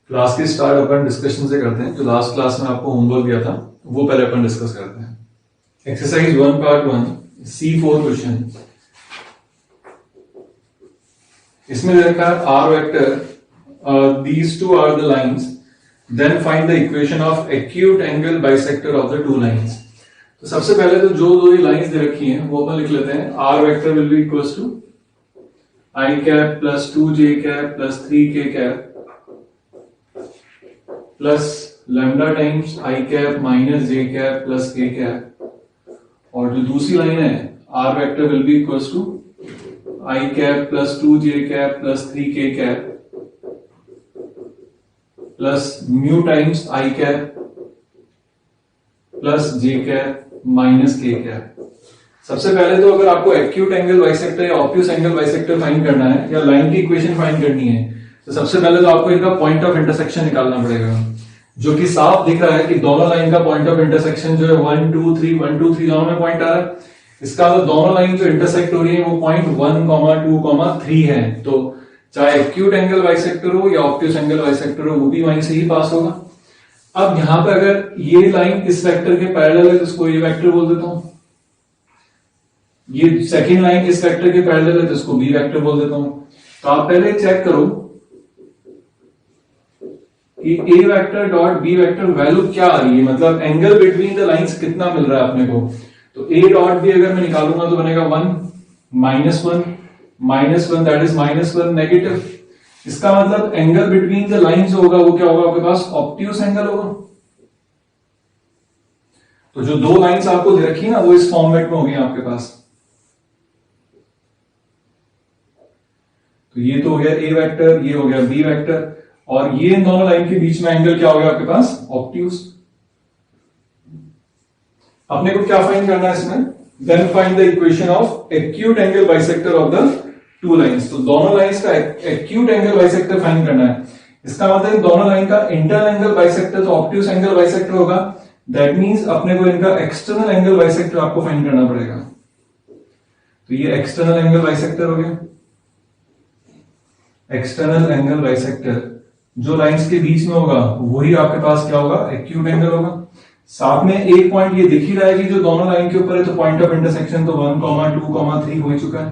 Class की start अपन discussion से करते हैं। जो लास्ट क्लास में आपको होमवर्क दिया था वो पहले अपन डिस्कस करते हैं। Exercise 1 part 1 C4 question. इसमें देखा r vector these two are the lines then find the equation of acute angle bisector of the two lines. तो सबसे पहले तो जो दो लाइंस दे रखी हैं वो अपन लिख लेते हैं। R vector will be equals to i cap plus 2j cap plus 3k cap plus lambda times i cap minus j cap plus k cap. और जो दूसरी लाइन है r vector will be equals to i cap plus 2j cap plus 3k cap plus mu times i cap plus j cap minus k cap. सबसे पहले तो अगर आपको acute angle bisector या ऑब्ट्यूस एंगल बाइसेक्टर फाइंड करना है या line की इक्वेशन फाइंड करनी है तो सबसे पहले तो आपको इनका पॉइंट ऑफ इंटरसेक्शन निकालना पड़ेगा, जो कि साफ दिख रहा है कि दोनों लाइन का पॉइंट ऑफ इंटरसेक्शन जो है 1 2 3 1 2 3 दोनों में पॉइंट आ रहा है। इसका मतलब दोनों लाइन जो इंटरसेक्ट हो रही है वो पॉइंट 1 2 3 है। तो चाहे एक्यूट एंगल बाइसेक्टर हो या ऑब्ट्यूस एंगल बाइसेक्टर हो वो भी वहीं से ही पास होगा। अब यहां पे अगर ये लाइन इस वेक्टर के पैरेलल है तो इसको ये वेक्टर बोल देता हूं, ये सेकंड लाइन इस वेक्टर के पैरेलल है तो इसको बी वेक्टर बोल देता हूं। तो आप पहले चेक करो कि A vector dot B vector value क्या आ रही है, मतलब एंगल बिटवीन द लाइंस कितना मिल रहा है अपने को। तो ए डॉट बी अगर मैं निकालूंगा तो बनेगा 1 -1 दैट इज -1 नेगेटिव। इसका मतलब एंगल बिटवीन द लाइंस होगा वो क्या होगा आपके पास, ऑब्ट्यूस एंगल होगा। तो जो दो लाइंस आपको दे रखी है ना वो इस फॉर्मेट में होगी आपके पास। तो ये तो हो गया ए वेक्टर, ये हो गया बी वेक्टर, और ये इन दोनों लाइन के बीच में एंगल क्या हो गया आपके पास, ऑब्ट्यूस। अपने को क्या फाइंड करना है इसमें, then find the equation of acute angle bisector of the two lines. तो दोनों लाइंस का एक्यूट एंगल बाइसेक्टर फाइंड करना है। इसका मतलब दोनों लाइन का इंटरनल एंगल बाइसेक्टर तो ऑब्ट्यूस एंगल बाइसेक्टर होगा। दैट मींस अपने को इनका एक्सटर्नल एंगल बाइसेक्टर आपको फाइंड करना पड़ेगा। तो ये एक्सटर्नल एंगल बाइसेक्टर हो गया। एक्सटर्नल एंगल बाइसेक्टर जो लाइंस के बीच में होगा वही आपके पास क्या होगा, एक्यूट एंगल होगा। साथ में एक पॉइंट ये दिख ही रहा है कि जो दोनों लाइन के ऊपर है तो पॉइंट ऑफ इंटरसेक्शन तो 1 2 3 हो चुका है।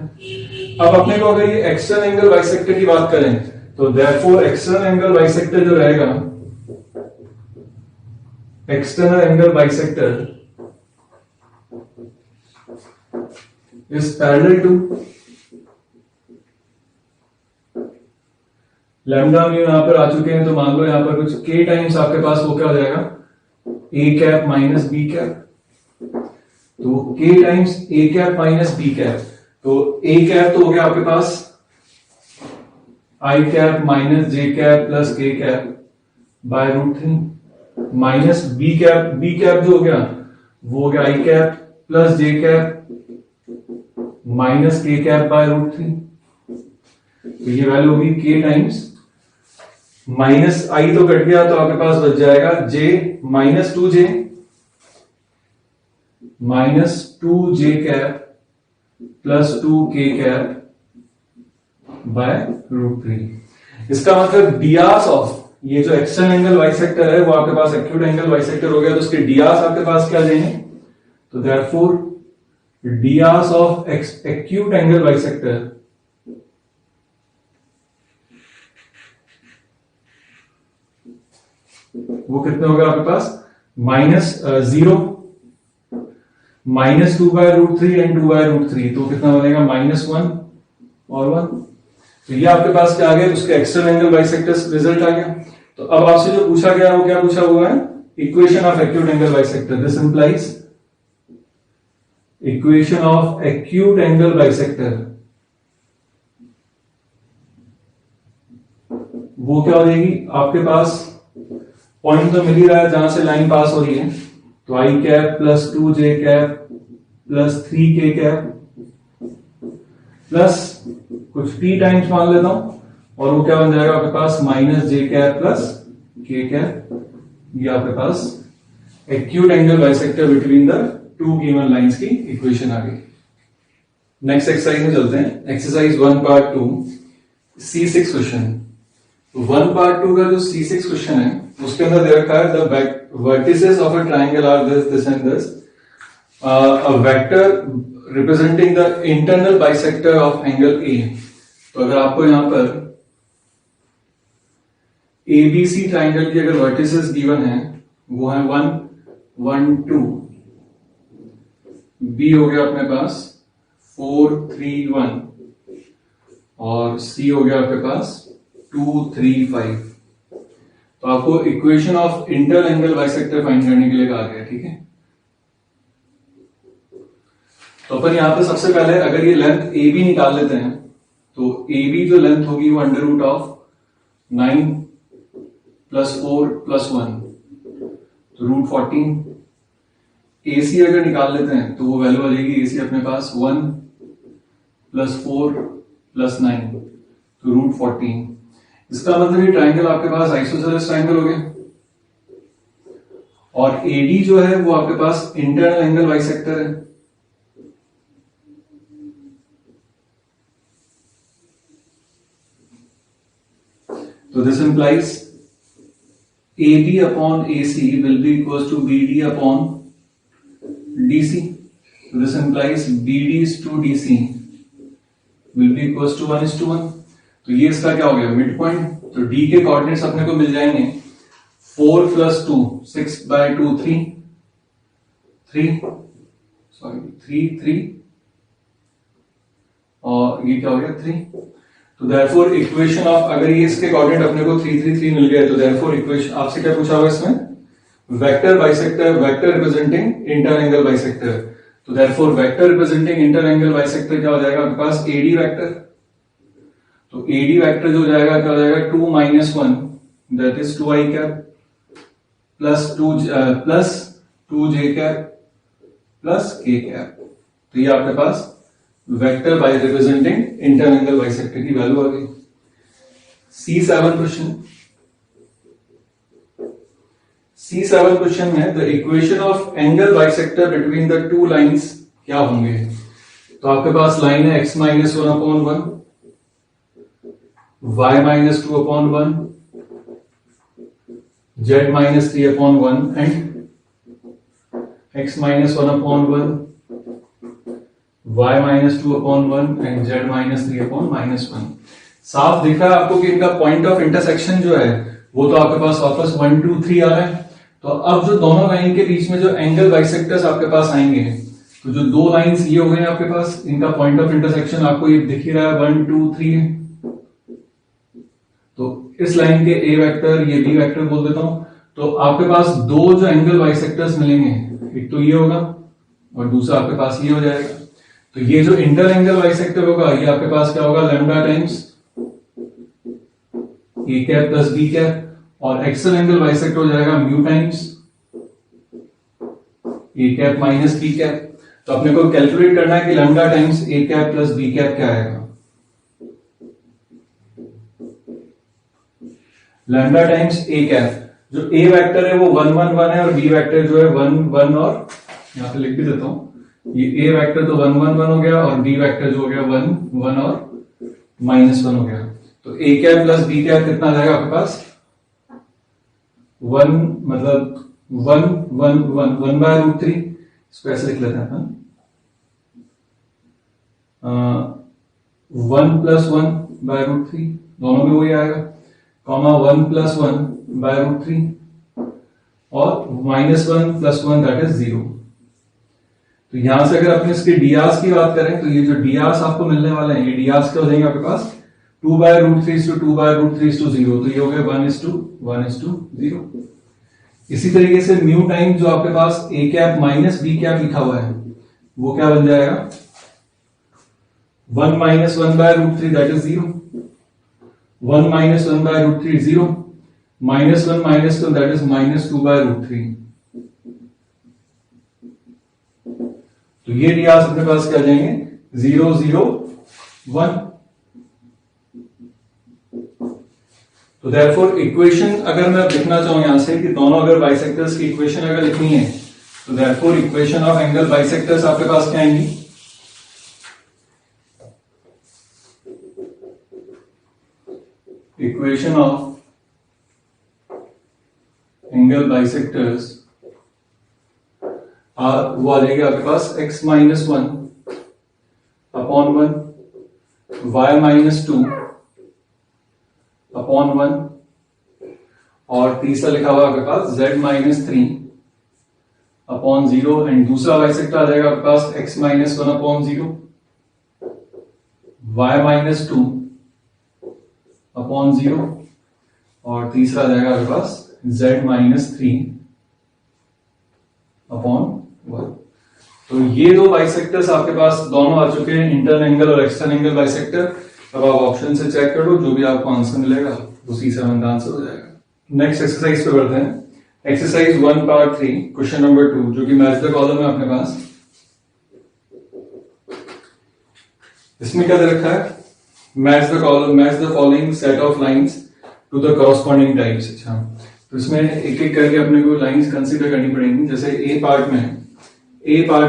अब अपने को अगर ये एक्सटर्नल एंगल बाइसेक्टर की बात करें तो देयरफॉर एक्सटर्नल एंगल बाइसेक्टर जो रहेगा, external angle bisector is parallel to lambda mu यहां पर आ चुके हैं। तो मान लो यहां पर कुछ के टाइम्स आपके पास वो क्या हो जाएगा, a cap minus B cap. तो के टाइम्स ए कैप माइनस बी कैप, तो ए कैप तो हो गया आपके पास i cap minus j cap plus k cap by √3 minus B cap जो हो गया वो हो गया i cap plus j cap minus k cap by √3। तो ये वैल्यू होगी के टाइम्स माइनस आई तो कट गया तो आपके पास बच जाएगा J minus 2j cap plus 2k cap by √3। इसका मतलब डियास ऑफ ये जो एक्सटर्नल एंगल बाइसेक्टर है वो आपके पास एक्यूट एंगल बाइसेक्टर हो गया। तो उसके डियास आपके पास क्या जाएंगे, तो therefore DRs of acute angle bisector वो कितने होगा आपके पास, -0 -2/√3 एंड 2/√3। तो कितना बनेगा -1 और 1। तो ये आपके पास क्या आ गया, उसके एक्सटर्नल एंगल बाइसेक्टर रिजल्ट आ गया। तो अब आपसे जो पूछा गया वो क्या पूछा हुआ है, equation of acute angle bisector. This implies equation of acute angle bisector वो क्या हो जाएगी आपके पास, पॉइंट तो मिल ही रहा है जहां से लाइन पास हो रही है। तो I cap plus 2j cap plus 3k cap plus कुछ t टाइम्स मान लेता हूं और वो क्या बन जाएगा आपके पास -j cap plus k cap. ये आपके पास acute angle bisector between the two given lines की इक्वेशन आ गई। नेक्स्ट एक्सरसाइज में चलते हैं। Exercise 1 part 2 C6 question. 1/2 का जो C6 क्वेश्चन है उसके अंदर दे रखा है the vertices of a triangle are this and this, a vector representing the internal bisector of angle A. तो अगर आपको यहां पर ABC ट्राइंगल की अगर वर्टिसेस गिवन है वो है 1 1 2, B हो गया अपने पास 4 3 1 और C हो गया आपके पास 2 3 5। तो आपको equation of inter angle bisector find करने के लिए कहा गया, ठीक है। तो अपन यहां पे सबसे पहले अगर ये लेंथ AB निकाल लेते हैं तो AB जो लेंथ होगी वो under root of 9 plus 4 plus 1 तो रूट 14। AC अगर निकाल लेते हैं तो वो वैल्यू आ जाएगी AC अपने पास 1 प्लस 4 प्लस 9 तो रूट 14। इसका मतलब ये ट्राइंगल आपके पास आइसोसेलेस ट्राइंगल हो गया और AD जो है वो आपके पास इंटरनल एंगल बाइसेक्टर है। तो this implies AB upon AC will be equals to BD upon DC. So this implies BD is to DC will be equals to 1:1। तो ये इसका क्या हो गया मिड पॉइंट। तो D के कोऑर्डिनेट्स अपने को मिल जाएंगे 4 प्लस 2 6/2 3 और ये क्या हो गया 3। तो देयरफॉर इक्वेशन ऑफ अगर ये इसके कोऑर्डिनेट अपने को 3 3 3 मिल गए तो देयरफॉर इक्वेशन आपसे क्या पूछा हुआ इसमें vector bisector vector representing inter angle bisector. तो therefore vector representing inter angle bisector क्या हो जाएगा आपके पास AD वेक्टर। तो AD वेक्टर जो हो जाएगा क्या हो जाएगा 2 - 1 that is 2i cap plus 2j cap plus k cap. तो ये आपके पास vector by representing inter angle bisector की वैल्यू आ गई। C7 क्वेश्चन में the equation of angle bisector between the two lines क्या होंगे। तो आपके पास लाइन है x - 1/1 y - 2/1 z - 3/1 and x - 1/1 y - 2/1 and z - 3/1। साफ दिख रहा है आपको कि इनका पॉइंट ऑफ इंटरसेक्शन जो है वो तो आपके पास वापस 1 2 3 आ रहा है। तो अब जो दोनों लाइन के बीच में जो एंगल बाइसेक्टर्स आपके पास आएंगे तो जो दो लाइंस ये हो गए आपके पास इनका पॉइंट ऑफ इंटरसेक्शन आपको ये दिख ही रहा है 1 2 3 है। तो इस लाइन के A वेक्टर ये B वेक्टर बोल देता हूं। तो आपके पास दो जो एंगल बाइसेक्टर्स मिलेंगे एक तो ये होगा और दूसरा आपके पास ये हो जाएगा। तो ये जो इंटर एंगल बाइसेक्टर होगा ये आपके पास क्या होगा lambda times A cap plus B cap और एक्सल एंगल बाइसेक्टर हो जाएगा mu times A cap minus B cap. तो अपने को कैलकुलेट करना है कि lambda times A cap plus B cap क्या आएगा। लैम्डा टाइम्स A कैप जो A वेक्टर है वो 1 1 1 है और B वेक्टर जो है 1 1 और यहां पे लिख भी देता हूं ये A वेक्टर तो 1 1 1 हो गया और B वेक्टर जो हो गया 1 1 और -1 हो गया। तो A cap plus B cap कितना आ जाएगा आपके पास 1 मतलब 1 1 1 1/√3। इसको ऐसे लिख लेते हैं 1 + 1/√3 दोनों में वही आएगा कॉमा 1 + 1/√3 और -1 + 1 दैट इज 0। तो यहां से अगर अपने इसके डियास की बात करें तो ये जो डियास आपको मिलने वाले हैं ये डियास क्या हो जाएंगे आपके पास 2/√3 = 2/√3 = 0। तो ये हो गया 1:1:0। इसी तरीके से म्यू टाइम जो आपके पास A cap minus B cap लिखा हुआ है वो क्या बन जाएगा 1 - 1/√3 दैट इज 0। 1 - 1/√3 0 -1 - 1 that is -2/√3। तो ये डियास अपने पास क्या जाएंगे 0 0 1। तो देयरफॉर इक्वेशन अगर मैं लिखना चाहूं यहां से कि दोनों अगर बाइसेक्टर्स की इक्वेशन अगर लिखनी है तो therefore equation of angle bisectors आपके पास क्या आएंगी इक्वेशन ऑफ एंगल बाइसेक्टर्स वो आ जाएगी आपके पास x minus 1 upon 1 y minus 2 upon 1 और तीसरा लिखा हुआ आपके पास z माइनस 3 अपॉन 0 एंड दूसरा बाइसेक्टर आ जाएगा आपके पास x minus 1 upon 0 y minus 2 upon 0 और तीसरा आ जाएगा आपके पास z माइनस 3 अपॉन 1। तो ये दो बाइसेक्टर्स आपके पास दोनों आ चुके हैं, इंटरनल एंगल और एक्सटर्नल एंगल बाइसेक्टर। अब आप ऑप्शन से चेक कर लो, जो भी आपको आंसर मिलेगा उसी से हमारा आंसर हो जाएगा। नेक्स्ट एक्सरसाइज पे बढ़ते हैं। एक्सरसाइज 1 पार्ट 3 क्वेश्चन नंबर 2 जो कि मैच द कॉलम है अपने पास। इसमें क्या दे रखा है? Match the column, match the following set of lines to the corresponding types. अच्छा, तो इसमें एक एक करके अपने को लाइंस कंसीडर करनी पड़ेंगी। जैसे ए पार्ट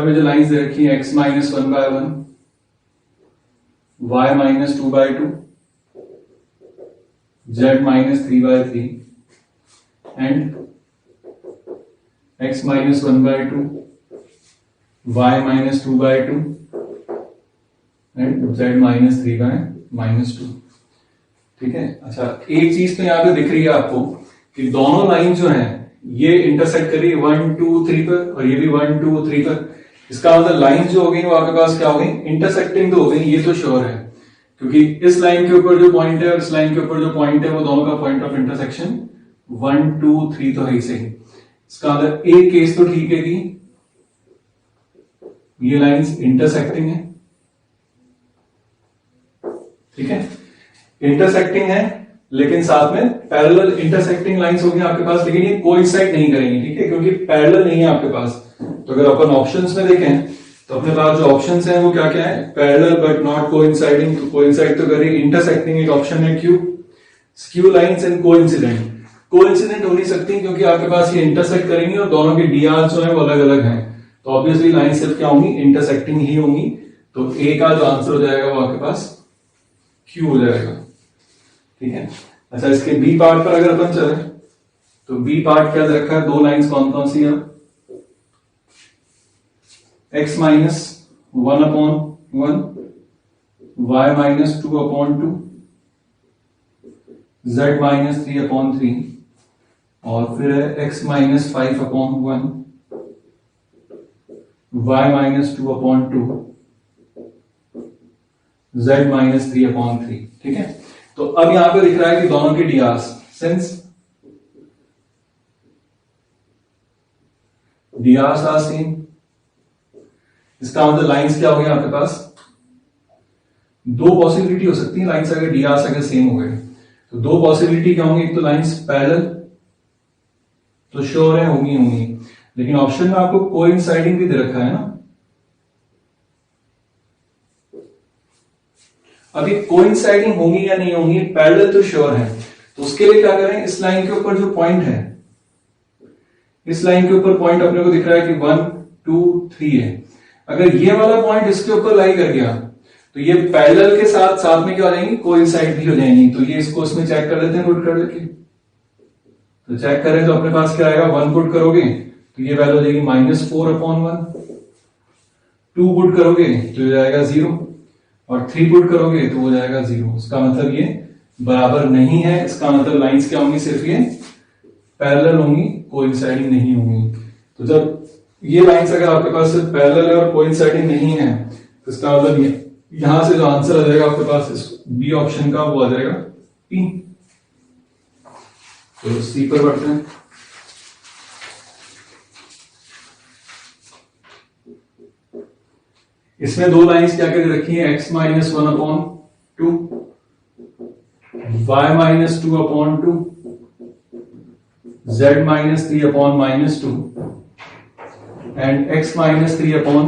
में जो लाइंस दे रखी है x minus 1/1, y minus 2/2, z minus 3/3 and x minus 1/2, y minus 2/2 and z minus 3/2। ठीक है। अच्छा, एक चीज तो यहां पे दिख रही है आपको कि दोनों लाइन जो है ये इंटरसेक्ट करी 1 2 3 पर और ये भी 1 2 3 पर। इसका मतलब लाइन जो हो गई वो आपके पास क्या हो गई? इंटरसेक्टिंग तो हो गई, ये तो श्योर है, क्योंकि इस लाइन के ऊपर जो पॉइंट है और इस लाइन के ऊपर जो पॉइंट है वो दोनों का पॉइंट ऑफ इंटरसेक्शन 1 2 3 तो है ही सही। इसका मतलब एक केस तो ठीक है कि ये लाइंस इंटरसेक्टिंग है। ठीक है, इंटरसेक्टिंग है लेकिन साथ में पैरेलल इंटरसेक्टिंग लाइंस होगी आपके पास, लेकिन ये कोइंसाइड नहीं करेंगी। ठीक है, क्योंकि पैरेलल नहीं है आपके पास। तो अगर अपन ऑप्शंस में देखें तो अपने पास जो ऑप्शंस हैं वो क्या क्या है? Parallel but not coinciding. तो कोइंसाइड तो करेगी, इंटरसेक्टिंग एक ऑप्शन है Q, skew lines and coincident. Coincident हो नहीं सकती क्योंकि आपके पास ये इंटरसेक्ट करेंगी और दोनों के डीआर जो है वो अलग अलग हैं। तो ऑब्वियसली लाइन सिर्फ क्या होंगी? इंटरसेक्टिंग ही होंगी। तो ए का जो आंसर हो जाएगा वो आपके पास क्यू हो जाएगा। ठीक है। अच्छा, इसके बी पार्ट पर अगर अपन चले तो बी पार्ट क्या रखा है? दो लाइंस कौन कौन सी है? x minus 1/1, y minus 2/2, z minus 3/3 और फिर है x minus 5/1, y minus 2/2, z minus 3/3। ठीक है। तो अब यहां पे दिख रहा है कि दोनों के डीआर्स, सिंस डीआर्स आर सेम, इसका मतलब लाइंस क्या हो गया आपके पास? दो पॉसिबिलिटी हो सकती है लाइंस अगर डीआर्स अगर सेम हो गए तो दो पॉसिबिलिटी क्या होंगी? एक तो लाइंस पैरेलल तो श्योर है होंगी, लेकिन ऑप्शन में आपको कोइंसाइडिंग भी दे रखा है ना। अभी कोइंसाइडिंग होंगी या नहीं होंगी, पैरेलल तो श्योर है। तो उसके लिए क्या करें? इस लाइन के ऊपर जो पॉइंट है, इस लाइन के ऊपर पॉइंट अपने को दिख रहा है कि 1 2 3 है। अगर ये वाला पॉइंट इसके ऊपर लाई कर गया तो ये पैरेलल के साथ साथ में क्या हो जाएंगी? कोइंसाइड भी हो जाएंगी। तो ये इसको इसमें चेक कर लेते हैं, पुट कर लेते हैं। तो चेक करें तो अपने पास क्या आएगा? 1 पुट करोगे तो ये वैल्यू हो जाएगी -4/1, 2 पुट करोगे तो ये जाएगा 0 और 3 पुट करोगे तो हो जाएगा 0। इसका मतलब ये बराबर नहीं है। इसका मतलब लाइंस क्या होंगी? सिर्फ ये पैरेलल होंगी, कोइंसाइडिंग नहीं होंगी। तो जब ये लाइंस अगर आपके पास सिर्फ पैरेलल है और कोइंसाइडिंग नहीं है तो इसका मतलब यहां से जो आंसर आ जाएगा आपके पास इस बी ऑप्शन का वो आ जाएगा पी। तो सी पर बढ़ते हैं। इसमें दो लाइंस क्या कर रखी है? x minus 1/2, y minus 2/2, z minus 3/2 and x minus 3/-1,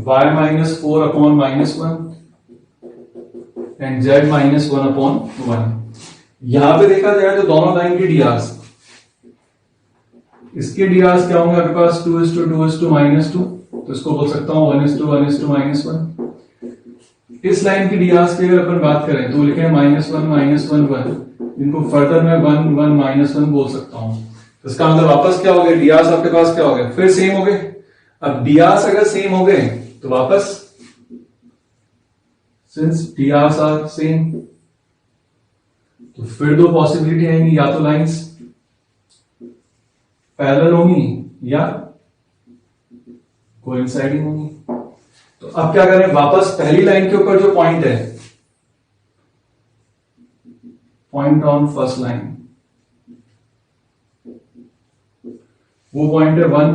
y minus 4/-1 and z minus 1/1। यहां पे देखा जाए तो दोनों लाइन के डीआर्स, इसके डीआर्स क्या होंगे आपके पास? 2:2:-2, तो इसको बोल सकता हूं 1:1:-1। इस लाइन की डीआर्स की अगर अपन बात करें तो लिखे -1 इनको फर्दर मैं 1 1 -1 बोल सकता हूं। तो इसका मतलब वापस क्या हो गया, डीआर्स आपके पास क्या हो गए, फिर सेम हो गए। अब डीआर्स अगर सेम हो गए तो वापस सिंस डीआर्स आर सेम तो फिर दो पॉसिबिलिटी आएंगी, या तो लाइंस पैरेलल होंगी या कोइंसाइडिंग होंगी। तो अब क्या करें, वापस पहली लाइन के ऊपर जो पॉइंट है, पॉइंट ऑन फर्स्ट लाइन, वो पॉइंट है 1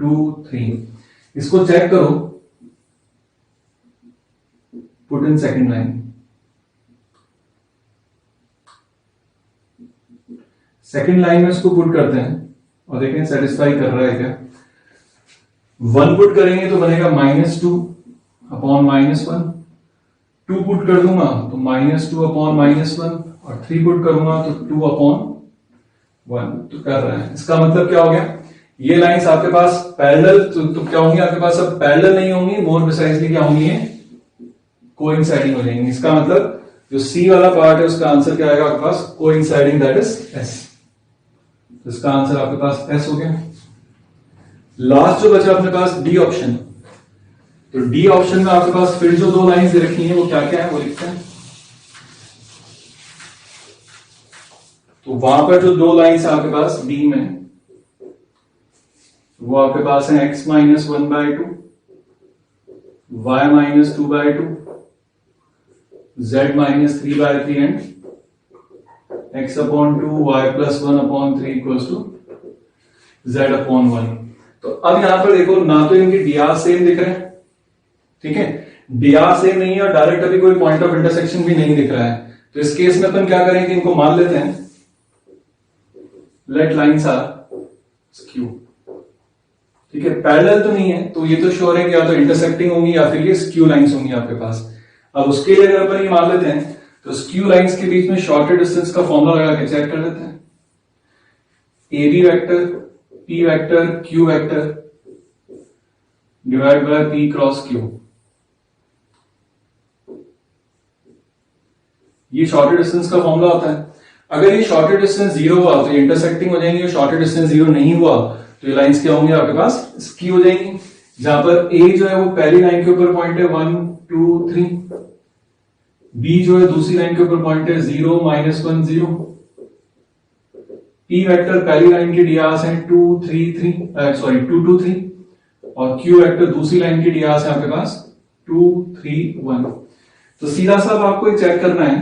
2 3, इसको चेक करो, put in second line. Second line में इसको पुट करते हैं और देखें सेटिस्फाई कर रहा है क्या। 1 पुट करेंगे तो बनेगा -2 अपॉन -1, 2 पुट कर दूंगा तो -2 अपॉन -1 और 3 पुट करूंगा तो 2 अपॉन 1। तो कर रहे हैं, इसका मतलब क्या हो गया, ये लाइंस आपके पास पैरेलल तो क्या होंगी आपके पास, अब पैरेलल नहीं होंगी, मोर प्रिसाइजली क्या होंगी, कोइंसाइडिंग हो जाएंगी। इसका मतलब जो सी वाला पार्ट है उसका आंसर क्या आएगा आपके पास, कोइंसाइडिंग, दैट इज एस। तो इसका आंसर आपके पास एस हो गया। लास्ट जो बचा अपने पास डी ऑप्शन, तो डी ऑप्शन में आपके पास फिर जो दो लाइंस दे रखी हैं वो क्या क्या है वो लिखते हैं। तो वहां पर जो दो लाइंस है आपके पास डी में, वो आपके पास है x -1/2, y -2/2, z -3/3 and x/2 y +1/3 equals to z/1। तो अब यहां पर देखो, ना तो इनकी डीआर सेम दिख रहे हैं, ठीक है, डीआर सेम नहीं है और डायरेक्ट अभी कोई पॉइंट ऑफ इंटरसेक्शन भी नहीं दिख रहा है। तो इस केस में अपन क्या करेंगे, इनको मान लेते हैं लेट लाइंस आर स्क्यू, ठीक है, पैरेलल तो नहीं है तो ये तो श्योर है कि या तो इंटरसेक्टिंग होंगी या फिर ये स्क्यू लाइंस होंगी आपके पास। अब उसके लिए अगर अपन ये मान लेते हैं तो स्क्यू लाइंस के बीच में शॉर्टेड डिस्टेंस का फॉर्मूला लगा के चेक कर लेते हैं। A b vector p vector q vector divide by p cross q, ये शॉर्टेड डिस्टेंस का फॉर्मूला होता है। अगर ये शॉर्टेड डिस्टेंस 0 हुआ तो ये इंटरसेक्टिंग हो जाएंगे, शॉर्टेड डिस्टेंस 0 नहीं हुआ तो ये लाइंस क्या होंगी आपके पास, स्क्यू हो जाएंगी। जहां पर ए जो है वो पहली लाइन के ऊपर पॉइंट है 1 2 3, बी जो है दूसरी लाइन के ऊपर पॉइंट है 0 -1 0, पी वेक्टर पहली लाइन की डीआर्स है 2 3 3 और क्यू वेक्टर दूसरी लाइन की डीआर्स है आपके पास 2 3 1। तो सीधा सा आपको चेक करना है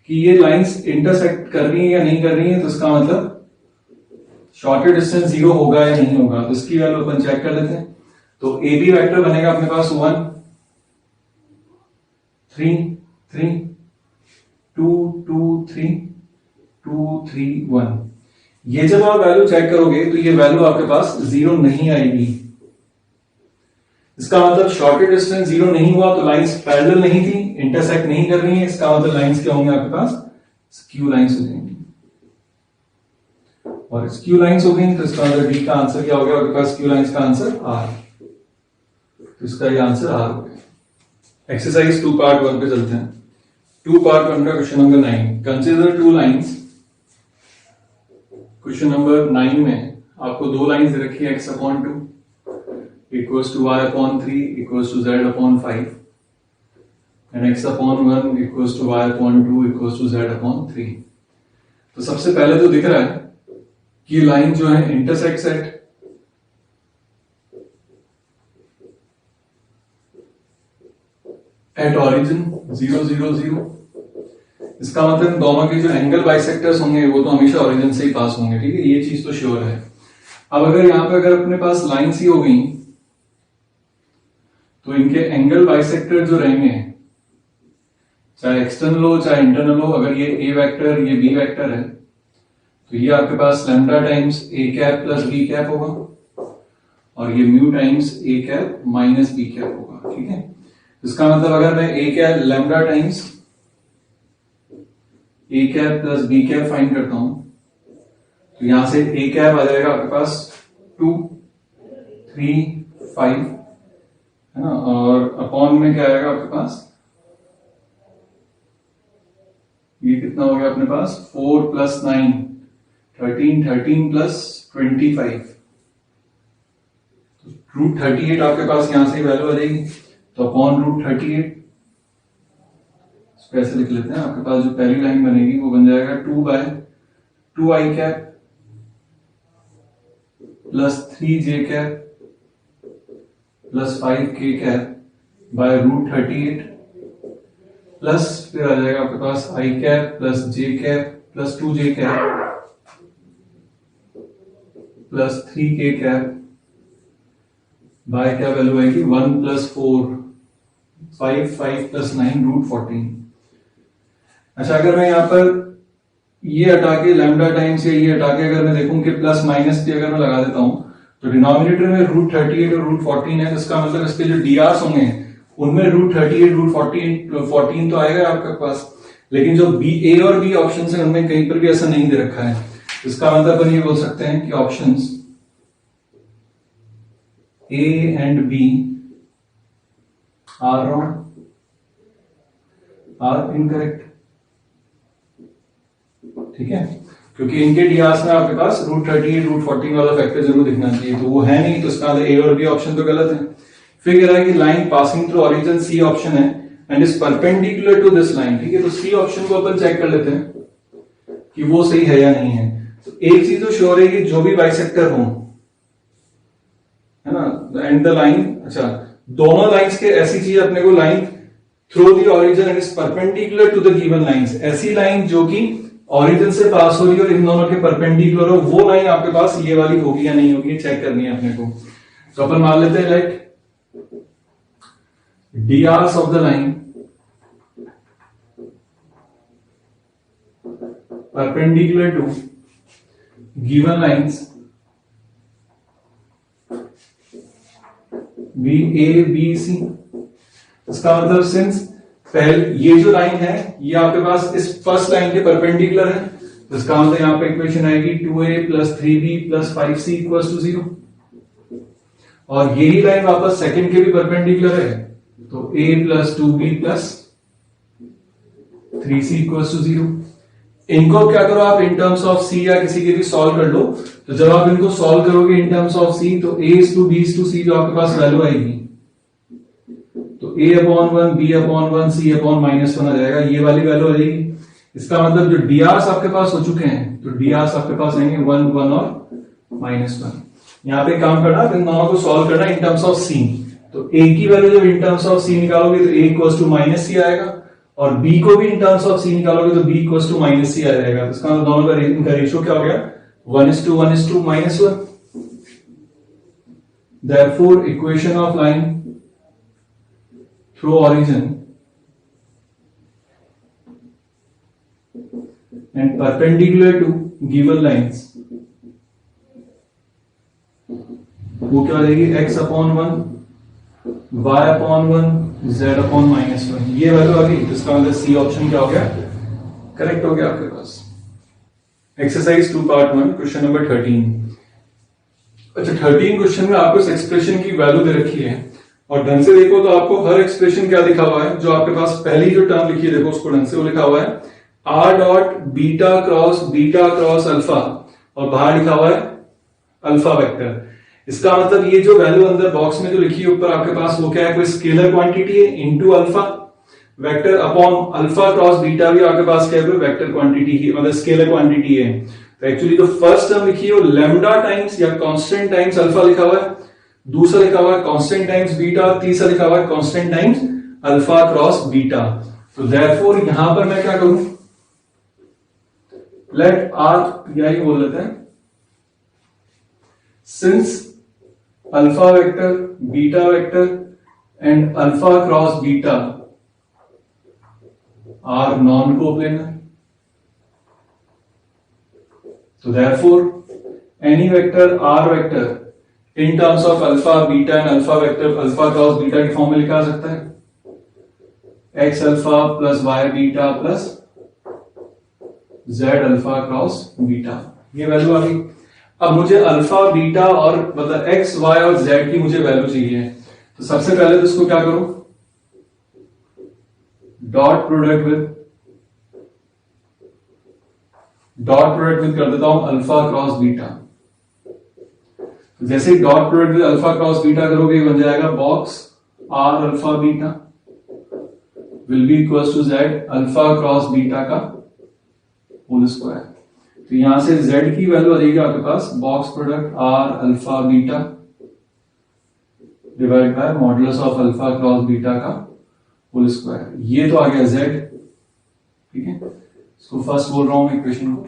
कि ये लाइंस इंटरसेक्ट कर रही है या नहीं कर रही है। तो इसका मतलब शॉर्टेड डिस्टेंस 0 होगा या नहीं होगा, तो इसकी वैल्यू अपन चेक कर लेते हैं। तो ए बी वेक्टर बनेगा अपने पास 1 3 3 2 2 3 2 3 1। ये जब आप वैल्यू चेक करोगे तो ये वैल्यू आपके पास 0 नहीं आएगी। इसका मतलब शॉर्टेड डिस्टेंस 0 नहीं हुआ तो लाइंस पैरेलल नहीं थी, इंटरसेक्ट नहीं कर रही है। इसका मतलब लाइंस क्या होंगे आपके पास, स्क्यू लाइंस हो जाएंगी। और स्क्यू लाइंस हो गई तो इसका मतलब डी का आंसर क्या हो गया आपके पास, स्क्यू लाइंस का आंसर आर। तो इसका ये आंसर आर हो गया। एक्सरसाइज 2 पार्ट 1 पे चलते हैं। 2 पार्ट 1 का question number 9, consider 2 lines. Question number 9 में आपको दो लाइंस दे रखी है, x/2 equals to y/3 equals to z/5 and x/1 equals to y/2 equals to z/3। तो सबसे पहले तो दिख रहा है कि लाइन जो है इंटरसेक्ट एट ऑरिजिन 0 0 0। इसका मतलब दोनों के जो एंगल बाइसेक्टर्स होंगे वो तो हमेशा ओरिजिन से ही पास होंगे, ठीक है, ये चीज तो श्योर है। अब अगर यहां पे अगर अपने पास लाइंस ही हो गई तो इनके एंगल बाइसेक्टर जो रहेंगे, चाहे एक्सटर्नल हो चाहे इंटरनल हो, अगर ये ए वेक्टर ये बी वेक्टर है तो ये आपके पास लैम्डा टाइम्स ए कैप प्लस बी कैप होगा और ये म्यू टाइम्स ए कैप माइनस बी कैप होगा, ठीक है। इसका मतलब अगर मैं A cap lambda times A cap plus B cap find करता हूं तो यहां से ए कैप आ जाएगा आपके पास 2 3 5 है ना, और अपॉन में क्या आएगा आपके पास, ये कितना हो गया अपने पास 4 प्लस 9 13, 13 प्लस 25, रूट 38 आपके पास यहां से वैल्यू आ जाएगी, तो अपॉन रूट 38 ऐसे लिख लेते हैं। आपके पास जो पहली लाइन बनेगी वो बन जाएगा 2/2 i cap plus 3j cap plus 5k cap by root 38 plus फिर आ जाएगा आपके पास i cap plus j cap plus 2j cap plus 3k cap by क्या वैल्यू आएगी 1 प्लस 4 5 5 प्लस 9 रूट 14। अच्छा, अगर मैं यहां पर ये हटा के लैम्डा टाइम्स या ये हटा के अगर मैं देखूं कि प्लस माइनस भी अगर मैं लगा देता हूं, तो डिनोमिनेटर में रूट 38 और रूट 14 है, तो इसका मतलब इसके जो डीआर्स होंगे उनमें रूट 38 रूट 14 तो आएगा आपके पास, लेकिन जो बी ए और बी ऑप्शन है उनमें कहीं पर भी ऐसा नहीं दे रखा है। इसका मतलब अपन ये बोल सकते हैं कि options A and B are wrong, are incorrect. ठीक है, क्योंकि इनके डीआर्स में आपके पास रूट 38 रूट 14 वाला फैक्टर जरूर दिखना चाहिए, तो वो है नहीं, तो इसका ए और बी ऑप्शन तो गलत है। फिर कह रहा है कि line passing through origin C option है and is perpendicular to this line. ठीक है, तो सी ऑप्शन को अपन चेक कर लेते हैं कि वो सही है या नहीं है। तो एक चीज तो श्योर है कि जो भी बाइसेक्टर हो, है ना, एंड द लाइन, अच्छा दोनों लाइंस के ऐसी चीज अपने को line through the origin and is perpendicular to the given lines, ऐसी लाइन जो कि ओरिजिन से पास हो रही है और इन दोनों के परपेंडिकुलर हो, वो लाइन आपके पास ये वाली होगी या नहीं होगी, चेक करनी है अपने को। तो अपन मान लेते हैं like DRs of the line perpendicular to given lines B A B C. इसका मतलब सिंस पहले ये जो लाइन है ये आपके पास इस फर्स्ट लाइन के परपेंडिकुलर है, तो इसका मतलब यहां पे इक्वेशन आएगी 2a plus 3b plus 5c equals to 0, और यही लाइन वापस सेकंड के भी परपेंडिकुलर है, तो a plus 2b plus 3c equals to 0। इनको क्या करो आप इन टर्म्स ऑफ c या किसी के भी सॉल्व कर लो, तो जब आप इनको सॉल्व करोगे इन टर्म्स ऑफ c, तो a is to b is to c जो आपके पास वैल्यू आएगी, तो a upon 1 b upon 1 c upon minus 1 आ जाएगा, ये वाली वैल्यू आ जाएगी। इसका मतलब जो डीआर्स आपके पास हो चुके हैं, तो डीआर्स आपके पास आएंगे 1 1 और -1। यहाँ पे काम करना, इन दोनों को सॉल्व करना इन टर्म्स ऑफ c, तो a की वैल्यू जब इन टर्म्स ऑफ c निकालोगे तो a equals to minus c आएगा, और b को भी इन टर्म्स ऑफ c निकालोगे तो b equals to minus c आ जाएगा। तो इसका मतलब दोनों का इनका रेशियो क्या हो गया 1:1:-1। Therefore equation of line through origin and perpendicular to given lines वो क्या हो जाएगी x upon 1 y upon 1 z upon -1, ये वैल्यू आ गई। इसका मतलब सी ऑप्शन क्या हो गया, करेक्ट हो गया आपके पास। Exercise 2 part 1 question number 13। अच्छा, 13 क्वेश्चन में आपको इस एक्सप्रेशन की वैल्यू दे रखी है, और ढंग से देखो तो आपको हर एक्सप्रेशन क्या लिखा हुआ है, जो आपके पास पहली जो टर्म लिखी है देखो उसको ढंग से वो लिखा हुआ है r dot beta cross alpha, और बाहर लिखा हुआ है अल्फा वेक्टर। इसका मतलब ये जो वैल्यू अंदर बॉक्स में जो लिखी है ऊपर आपके पास वो क्या है, कोई स्केलर क्वांटिटी है into alpha vector upon alpha cross beta भी आपके पास क्या है, कोई वेक्टर क्वांटिटी ही मतलब स्केलर क्वांटिटी है। तो एक्चुअली जो फर्स्ट टर्म लिखी है वो लैम्डा टाइम्स या कांस्टेंट टाइम्स अल्फा लिखा हुआ है, दूसरा लिखा हुआ है कांस्टेंट टाइम्स बीटा, और तीसरा लिखा हुआ है constant times alpha cross beta. तो देयरफॉर यहां पर मैं क्या करूं, लेट आर या ही बोल लेते हैं, since alpha vector beta vector and alpha cross beta are non coplanar, तो therefore any vector r vector in terms of alpha beta and alpha vector alpha cross beta की फॉर्म में लिखा जा सकता है x alpha plus y beta plus z alpha cross beta, ये value आ गई। अब मुझे अल्फा बीटा और मतलब x y और z की मुझे वैल्यू चाहिए, तो सबसे पहले तो इसको क्या करो, डॉट प्रोडक्ट विद कर देता हूं अल्फा क्रॉस बीटा। जैसे ही dot product with alpha cross beta करोगे बन जाएगा box R alpha beta will be equal to Z alpha cross beta का होल स्क्वायर। तो यहां से z की वैल्यू आ जाएगी आपके पास box product R alpha beta divide by modulus of alpha cross beta का होल स्क्वायर। ये तो आ गया z, ठीक है। इसको फर्स्ट बोल रहा हूं मैं इक्वेशन को।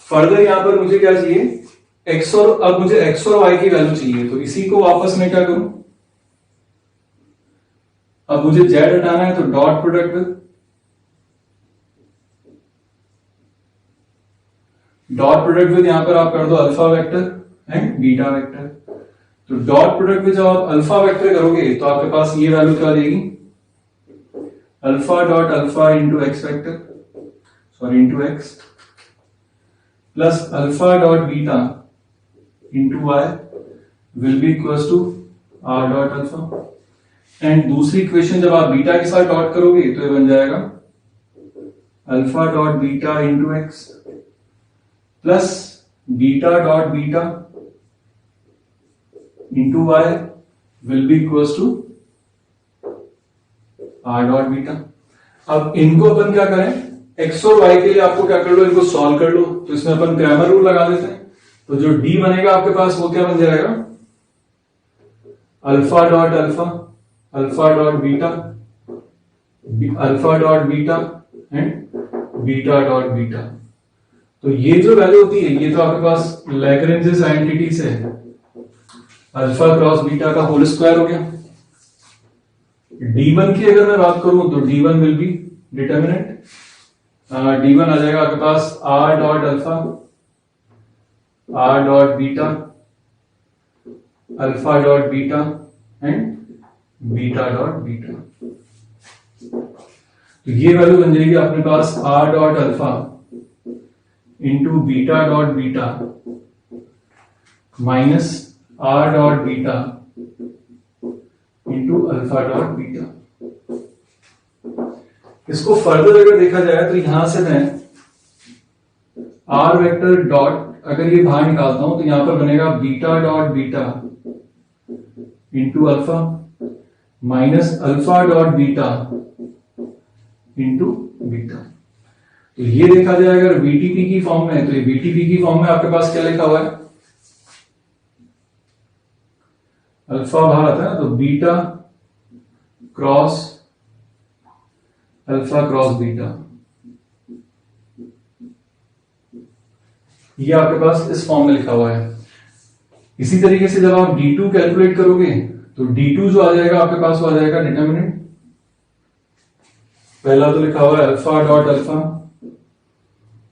फर्दर यहां पर मुझे क्या चाहिए, x और अब मुझे x और y की वैल्यू चाहिए, तो इसी को वापस में क्या करूं, अब मुझे z हटाना है तो डॉट प्रोडक्ट विद यहां पर आप कर दो alpha vector and beta vector. तो डॉट प्रोडक्ट में जब आप अल्फा वेक्टर करोगे तो आपके पास ये वैल्यू क्या देगी, alpha dot alpha into x vector, sorry into x, plus alpha dot beta into y will be equal to r dot alpha. And दूसरी इक्वेशन जब आप बीटा के साथ डॉट करोगे तो ये बन जाएगा alpha dot beta into x plus beta dot beta into y will be equal to r dot beta. अब इनको अपन क्या करें, एक्स और वाई के लिए आपको क्या कर लो, इनको सॉल्व कर लो। तो इसमें अपन क्रैमर रूल लगा देते हैं। तो जो डी बनेगा आपके पास वो क्या बन जाएगा, alpha dot alpha, alpha dot beta, alpha dot beta and beta dot beta. तो ये जो वैल्यू होती है ये तो आपके पास लैग्रेंजेस आइडेंटिटी से है, अल्फा क्रॉस बीटा का होल स्क्वायर हो गया। D1 की अगर मैं बात करूं तो D1 will be determinant, D1 आ जाएगा आपके पास R dot alpha, R dot beta, alpha dot beta and beta dot beta. तो ये वैल्यू बन जाएगी अपने पास R dot alpha into beta dot beta minus R dot beta into alpha dot beta. इसको further अगर देखा जाए तो यहां से मैं R वेक्टर डॉट अगर ये बाहर निकालता हूं तो यहां पर बनेगा beta dot beta into alpha minus alpha dot beta into beta. तो ये देखा जाए अगर बीटीपी की फॉर्म में है तो ये बीटीपी की फॉर्म में आपके पास क्या लिखा हुआ है, अल्फा बाहर आता है तो beta cross alpha cross beta, ये आपके पास इस फॉर्म में लिखा हुआ है। इसी तरीके से जब आप D2 कैलकुलेट करोगे तो D2 जो आ जाएगा आपके पास वो आ जाएगा डिटर्मिनेंट। पहला तो लिखा हुआ है alpha dot alpha,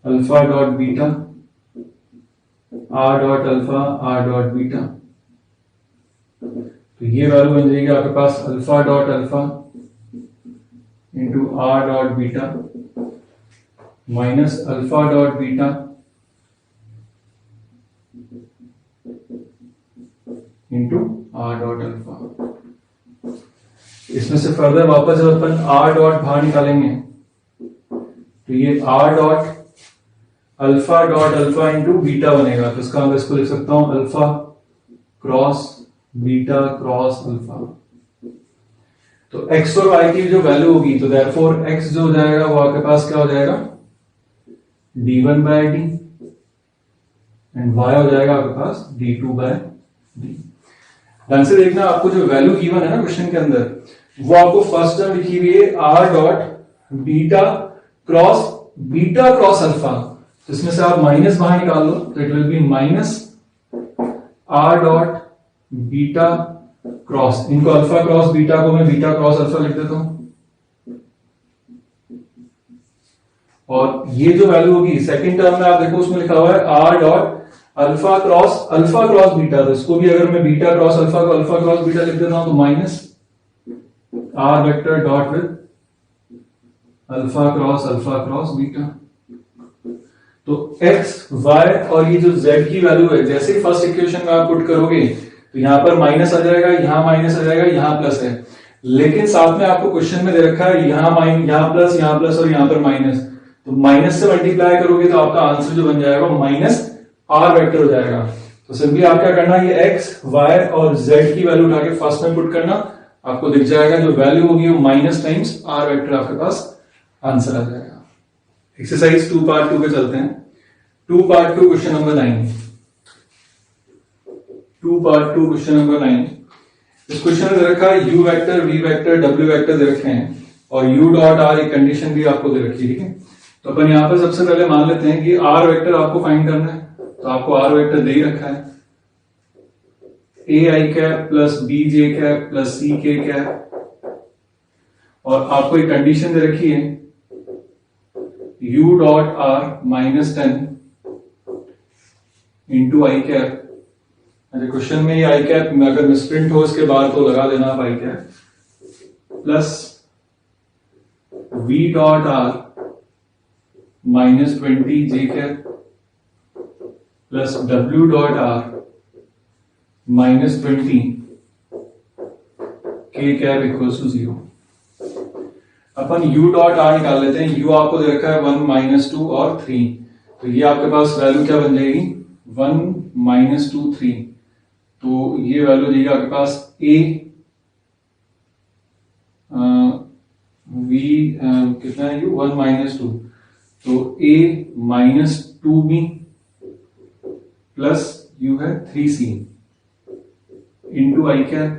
alpha dot beta, R dot alpha, R dot beta. तो ये वैल्यू बन जाएगी आपके पास alpha dot alpha into R dot beta minus alpha dot beta into R dot alpha. इसमें से फर्दर वापस जब अपन आर डॉट बाहर निकालेंगे तो ये are dot alpha into beta बनेगा। तो इसका मैं इसको लिख सकता हूं alpha cross beta cross alpha. तो x और y की जो वैल्यू होगी तो देयरफॉर x जो हो जाएगा वो आपके पास क्या हो जाएगा d1 bye D and y हो जाएगा आपके पास d2 बाय डी। ढंग से देखना, आपको जो वैल्यू गिवन है ना क्वेश्चन के अंदर वो आपको फर्स्ट टर्म लिखी हुई है r dot beta cross alpha. तो इसमें से आप माइनस बाहर निकाल लो तो it will be minus r dot beta cross, इनको अल्फा क्रॉस बीटा को मैं बीटा क्रॉस अल्फा लिख देता हूं। और ये जो वैल्यू होगी सेकंड टर्म में आप देखो उसमें लिखा हुआ है r dot alpha cross beta. तो इसको भी अगर मैं बीटा क्रॉस अल्फा को अल्फा क्रॉस बीटा लिख देता हूं तो minus r vector dot with alpha cross beta. तो x y और ये जो z की वैल्यू है जैसे ही फर्स्ट इक्वेशन में आप पुट करोगे तो यहाँ पर माइनस आ जाएगा, यहाँ माइनस आ जाएगा, यहाँ प्लस है, लेकिन साथ में आपको क्वेश्चन में दे रखा है यहाँ प्लस और यहाँ पर माइनस, तो माइनस से मल्टीप्लाई करोगे तो आपका आंसर जो बन जाएगा माइनस आर वेक्टर हो जाएगा। तो सिंपली आप क्या करना, ये एक्स वाई और जेड की वैल्यू उठा के फर्स्ट में पुट करना, आपको दिख जाएगा जो वैल्यू होगी वो माइनस टाइम्स आर वेक्टर आपके पास आंसर आ जाएगा। एक्सरसाइज 2 पार्ट 2 पे चलते हैं। 2 part 2 question number 9। 2 part 2 question number 9। इस क्वेश्चन में दे रखा है U vector, V vector, W vector दे रखे हैं और यू डॉट आर एक कंडीशन भी आपको दे रखी है, ठीक है। तो अपन यहाँ पर सबसे पहले मान लेते हैं कि आर वेक्टर आपको फाइंड करना है, तो आपको आर वेक्टर दे ही रखा है A I cap plus B J cap plus C K cap, और आपको एक कंडीशन दे रखी है U dot R -10 into I cap. अच्छा, क्वेश्चन में ये आई कैप अगर मिसप्रिंट हो इसके बाद तो लगा देना आप I cap plus V dot R -20 J cap plus W dot R -20 K cap equals to 0। अपन u डॉट आर निकाल लेते हैं। u आपको दे रखा है 1 -2 और 3, तो ये आपके पास वैल्यू क्या बन जाएगी 1 -2 3, तो ये वैल्यू देगा आपके पास a v कितना है u 1 -2, तो a -2b प्लस u है 3c इंटू आई कैप,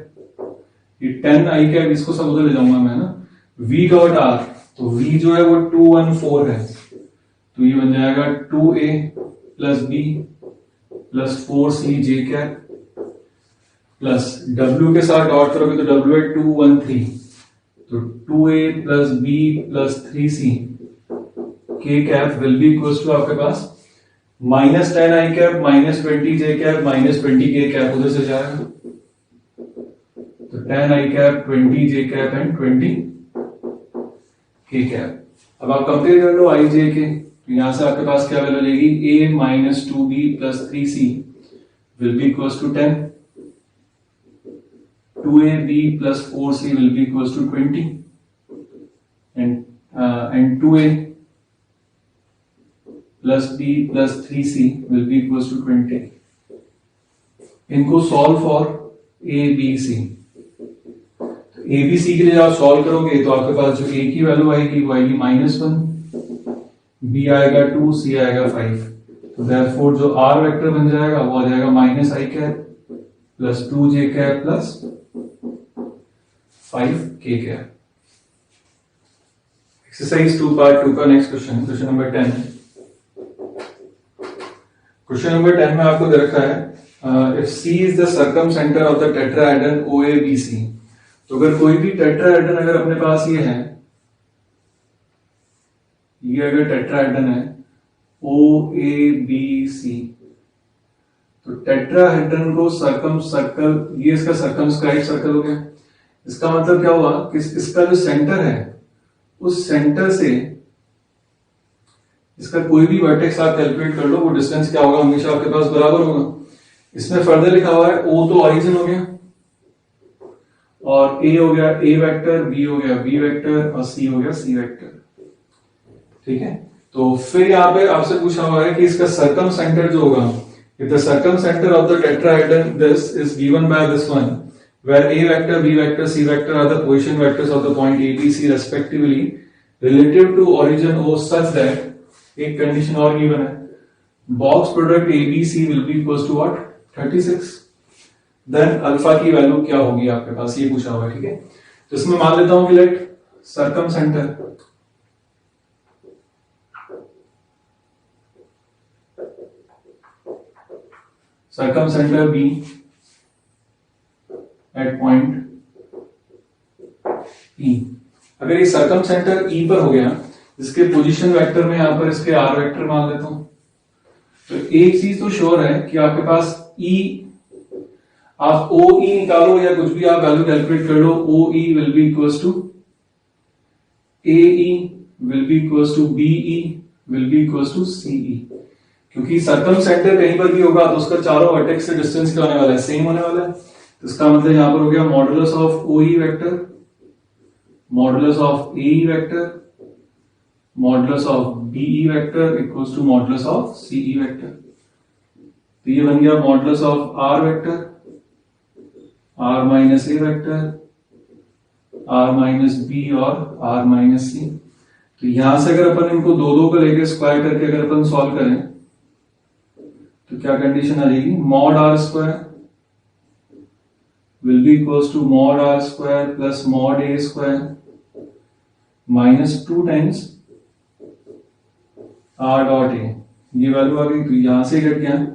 ये 10 आई कैप इसको सब उधर ले जाऊंगा मैं ना। v डॉट आर, तो v जो है वो 214 है, तो ये बन जाएगा 2a plus b plus 4c जे कैप प्लस w के साथ डॉट करोगे तो w है 213, तो 2a plus b plus 3c k cap will be equals to आपके पास -10 आई cap -20 J cap -20 K cap उधर से जाएगा, तो 10 आई cap 20 J cap and 20 K cap. अब आप कंपेयर कर लो आई जे के, तो यहां से आपके पास क्या वैल्यू लेगी a -2b plus 3c will be equals to 10, 2ab plus 4c will be equals to 20 and 2a plus b plus 3c will be equals to 20। इनको solve for a b c, a B c के लिए आप solve करोगे तो आपके पास जो ए की value आएगी वो आएगी -1, बी आएगा 2, सी आएगा 5, तो देयरफॉर जो आर वेक्टर बन जाएगा वो आ जाएगा minus I cap plus 2 J cap plus 5 K cap. Exercise 2 part 2 का next question, question number 10। Question number 10 में आपको दे रखा है if C is the circumcentre of the tetrahedron OABC, तो अगर कोई भी टेट्राहेड्रन अगर अपने पास ये है, ये अगर टेट्राहेड्रन है OABC, तो टेट्राहेड्रन को सर्कम सर्कल, ये इसका सर्कमस्क्राइब सर्कल हो गया। इसका मतलब क्या हुआ कि इसका जो सेंटर है उस सेंटर से इसका कोई भी वर्टेक्स आप कैलकुलेट कर लो, वो डिस्टेंस क्या होगा हमेशा आपके पास बराबर होगा। इसमें फर्दर लिखा हुआ है O तो ऑरिजिन हो गया और A हो गया A वेक्टर, B हो गया B वेक्टर और C हो गया C वेक्टर, ठीक है। तो फिर यहाँ पे आपसे पूछा हुआ है कि इसका सर्कम सेंटर जो होगा, if the circum centre of the tetrahedron this is given by this one where A vector, B vector, C vector are the position vectors of the point A, B, C respectively relative to origin O such that एक condition और given है, box product ABC will be equals to what 36, then alpha की value क्या होगी आपके पास, ये पूछा हुआ है, ठीक है। तो इसमें मान लेता हूं कि let circumcentre B at point E, अगर ये सर्कम सेंटर E पर हो गया, इसके पोजीशन वेक्टर में यहां पर इसके R वेक्टर मान लेता हूं, तो एक चीज तो श्योर है कि आपके पास E, आप OE निकालो या कुछ भी आप वैल्यू कैलकुलेट कर लो, OE will be equals to AE will be equals to BE will be equals to CE, क्योंकि सर्कम सेंटर कहीं पर भी होगा तो उसका चारों वर्टेक्स से डिस्टेंस क्या होने वाला है, सेम होने वाला है। तो इसका मतलब यहां पर हो गया modulus of O E vector, modulus of A E vector, modulus of B E vector equals to modulus of C E vector. तो ये बन गया modulus of r vector, r minus A vector, r minus b और r minus c. तो यहां से अगर अपन इनको दो दो को लेकर स्क्वायर करके अगर अपन सॉल्व करें तो क्या कंडीशन आ जाएगी, mod r square will be equals to mod r square plus mod A square minus 2 times r dot a. ये वैल्यू आ गई तो यहां से घट गया,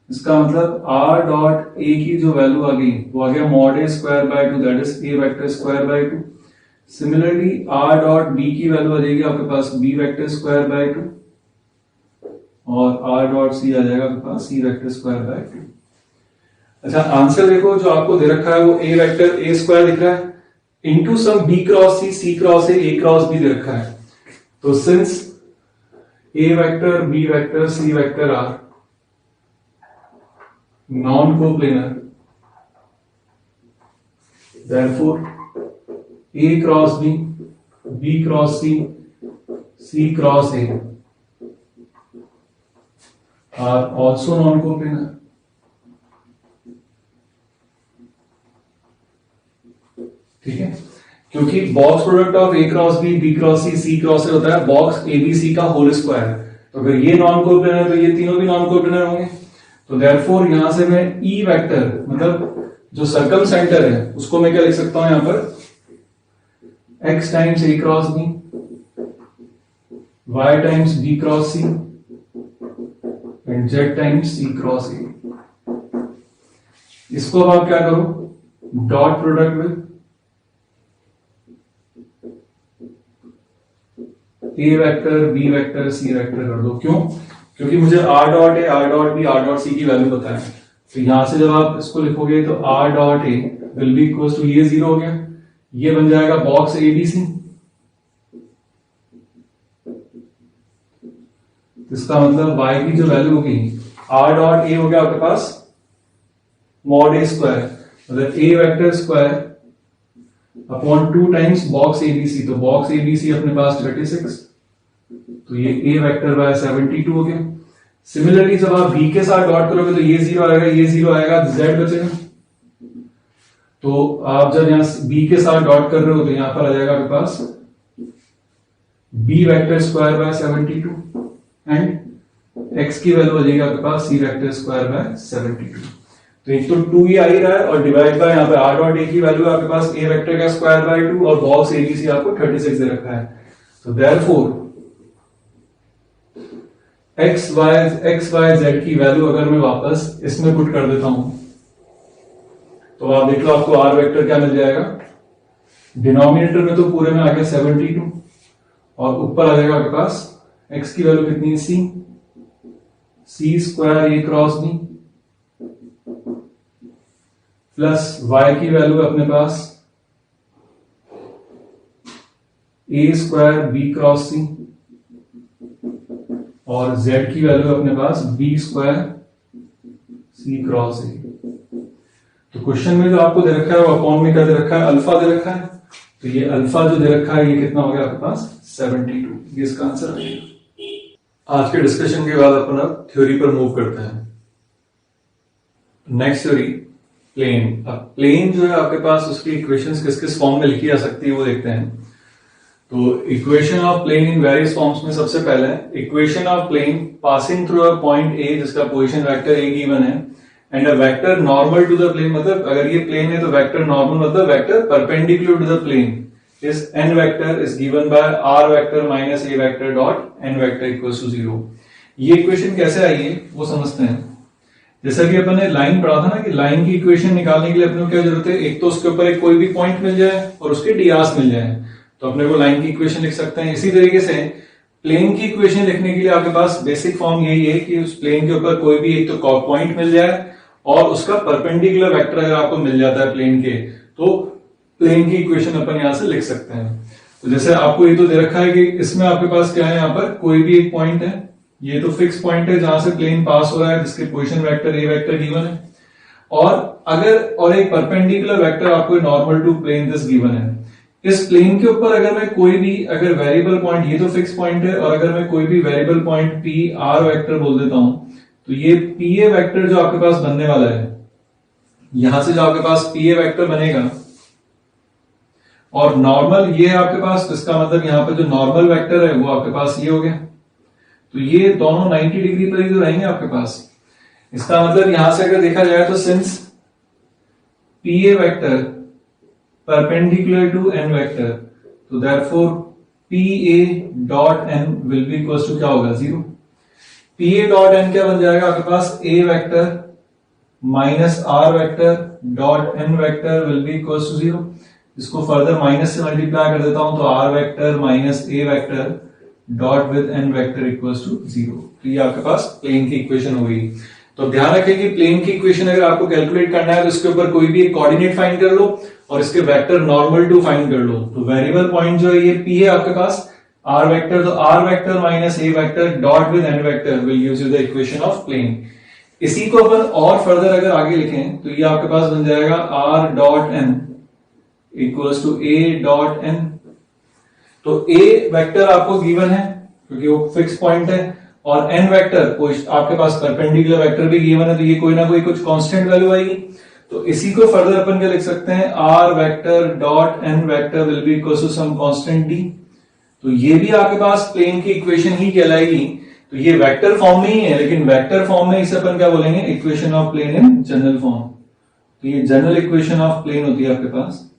इसका मतलब आर डॉट ए की जो वैल्यू आ गई वो आ गया mod A square by 2 that is a vector square by 2। Similarly r dot b की वैल्यू आ जाएगी आपके पास बी वेक्टर स्क्वायर बाय 2 और आर डॉट सी आ जाएगा आपके पास सी वेक्टर स्क्वायर बाय 2। अच्छा आंसर देखो जो आपको दे रखा है वो ए वेक्टर ए स्क्वायर दिख रहा है into some B cross C cross A cross B दे रखा है। तो since A vector B vector C vector are non coplanar, therefore A cross B, B cross C, C cross A are also non-coplanar. ठीक है, क्योंकि box product of a cross b, b cross C cross a होता है box ABC का whole square. तो अगर ये non coplanar तो ये तीनों भी नॉन कोप्लेनर होंगे। तो देयरफॉर यहां से मैं ई वेक्टर मतलब जो सर्कम सेंटर है उसको मैं क्या लिख सकता हूं यहां पर, x times A cross B, y times B cross C and z times C cross A. इसको अब आप क्या करो, डॉट प्रोडक्ट में A vector B vector C vector कर दो। क्यों? क्योंकि मुझे R dot A R dot B R dot C की वैल्यू पता है। तो यहां से जब आप इसको लिखोगे तो r dot a will be equal to ये 0 हो गया, ये बन जाएगा बॉक्स एबीसी। इसका मतलब y की जो वैल्यू होगी आर डॉट ए हो गया आपके पास मॉड ए स्क्वायर मतलब A vector square upon 2 times box ABC. तो बॉक्स एबीसी अपने पास 36, तो ये ए वेक्टर बाय 72 हो गया। सिमिलरली जब आप बी के साथ डॉट करोगे तो ये 0 आएगा, ये 0 आएगा, z बचेगा। तो आप जब यहां बी के साथ डॉट कर रहे हो तो यहां पर आ जाएगा आपके पास B vector square by 72 and x की वैल्यू आ जाएगी आपके पास सी वेक्टर स्क्वायर बाय 72। तो एक तो 2 ही आ ही रहा है और डिवाइड बाय यहां पे आर डॉट ए की वैल्यू आपके पास ए वेक्टर का स्क्वायर बाय 2 और बॉक्स एबीसी आपको 36 दे रखा है। तो देयरफॉर एक्स वाई जेड की वैल्यू अगर मैं वापस इसमें पुट कर देता हूं तो आप देख लो आपको आर वेक्टर क्या मिल जाएगा, डिनोमिनेटर में तो पूरे में आ गया 72 और ऊपर आ जाएगा आपके पास एक्स की वैल्यू कितनी है C square A cross B plus Y की वैल्यू अपने पास A square B cross C और z की वैल्यू अपने पास B square C cross A. तो क्वेश्चन में जो आपको दे रखा है वो अपॉन में क्या दे रखा है, अल्फा दे रखा है। तो ये अल्फा जो दे रखा है ये कितना हो गया आपके पास 72, ये इसका आंसर है। आज के डिस्कशन के बाद अपन अब थ्योरी पर मूव करते हैं। Next theory plane. अब प्लेन जो है आपके पास उसकी इक्वेशंस किस किस फॉर्म में लिखी जा सकती है वो देखते हैं। तो equation of plane in various forms में सबसे पहले equation of plane passing through a point A जिसका पोजीशन वेक्टर ए गिवन है and a vector normal to the plane, मतलब अगर ये प्लेन है तो वेक्टर नॉर्मल मतलब vector perpendicular to the plane इस N vector is given by R vector minus A vector dot N vector equals to 0। ये equation कैसे आई है वो समझते हैं। जैसा कि अपन ने लाइन पढ़ा था ना कि लाइन की इक्वेशन निकालने के लिए अपने को क्या जरूरत है, एक तो उसके ऊपर एक कोई भी पॉइंट मिल जाए और उसके ds मिल जाए तो अपने को लाइन की इक्वेशन लिख सकते हैं। इसी तरीके से प्लेन की इक्वेशन लिखने के लिए आपके पास बेसिक फॉर्म यही है कि उस प्लेन के ऊपर कोई भी एक तो पॉइंट मिल जाए और उसका परपेंडिकुलर वेक्टर अगर आपको मिल जाता है प्लेन के तो प्लेन की इक्वेशन अपन यहां से लिख सकते हैं। तो जैसे आपको ये तो दे रखा है कि इसमें आपके पास क्या है, यहाँ पर कोई भी एक पॉइंट है, ये तो फिक्स पॉइंट है जहां से प्लेन पास हो रहा है जिसके position vector a vector given है। और और एक परपेंडिकुलर वेक्टर आपको normal to plane this given है। इस प्लेन के ऊपर अगर मैं कोई भी अगर वेरिएबल पॉइंट, ये तो फिक्स पॉइंट है, और अगर मैं कोई भी variable point P R vector बोल देता हूं, तो ये पी ए वेक्टर जो आपके पास बनने वाला है, यहां से जो आपके पास पी ए वेक्टर बनेगा, और नॉर्मल ये है आपके पास, इसका मतलब यहां पे जो नॉर्मल वेक्टर है वो आपके पास ये हो गया। तो ये दोनों 90 डिग्री पर ही तो रहेंगे आपके पास। इसका मतलब यहां से अगर देखा जाए तो since P A vector perpendicular to N vector, तो therefore P A dot N will be equal to क्या होगा, 0। पी ए डॉट एन क्या बन जाएगा आपके पास, A vector minus R vector dot N vector will be equal to 0। इसको further minus से मल्टीप्लाई कर देता हूं, तो r vector minus A vector dot with n vector equals to 0। तो ये आपके पास प्लेन की इक्वेशन हो गई। तो ध्यान रखें कि प्लेन की इक्वेशन अगर आपको कैलकुलेट करना है तो इसके ऊपर कोई भी एक कोऑर्डिनेट फाइंड कर लो और इसके वेक्टर नॉर्मल टू फाइंड कर लो। तो वेरिएबल पॉइंट जो है ये पी है आपके पास, आर वेक्टर, तो r vector minus A vector dot with n vector will gives you the equation of plane. इसी को अपन और फर्दर अगर आगे लिखें तो ये आपके पास बन जाएगा r dot n equals to a dot n. तो ए वेक्टर आपको गिवन है क्योंकि वो फिक्स पॉइंट है, और एन वेक्टर कोई आपके पास परपेंडिकुलर वेक्टर भी गिवन है, तो ये कोई ना कोई कुछ कांस्टेंट वैल्यू आएगी। तो इसी को फर्दर अपन क्या लिख सकते हैं, r vector dot N vector will be equal to some constant d. तो ये भी आपके पास प्लेन की इक्वेशन ही कहलाएगी। तो ये वेक्टर फॉर्म में ही है, लेकिन वेक्टर फॉर्म में इसे अपन क्या बोलेंगे, equation of plane in general form. तो ये जनरल इक्वेशन ऑफ प्लेन होती है आपके पास।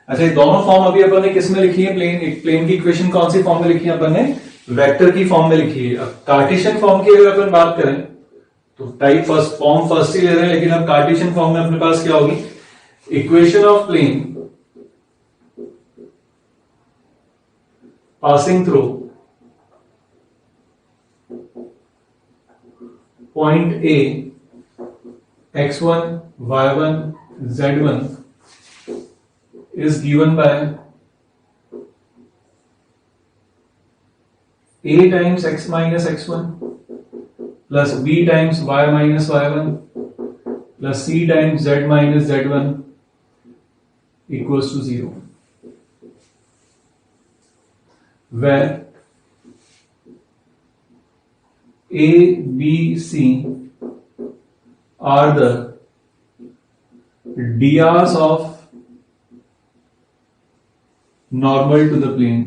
अच्छा, ये दोनों फॉर्म अभी अपन ने किस में लिखी है, प्लेन की इक्वेशन कौन सी फॉर्म में लिखी है अपन ने, वेक्टर की फॉर्म में लिखी है। अब कार्टेशियन फॉर्म की अगर अपन बात करें तो टाइप फर्स्ट फॉर्म फर्स्ट ही ले रहे हैं, लेकिन अब कार्टेशियन फॉर्म में अपने पास क्या होगी, equation of plane passing through point a x1 y1 z1 is given by a times x minus x1 plus b times y minus y1 plus c times z minus z1 equals to 0, where a, b, c are the drs of normal to the plane.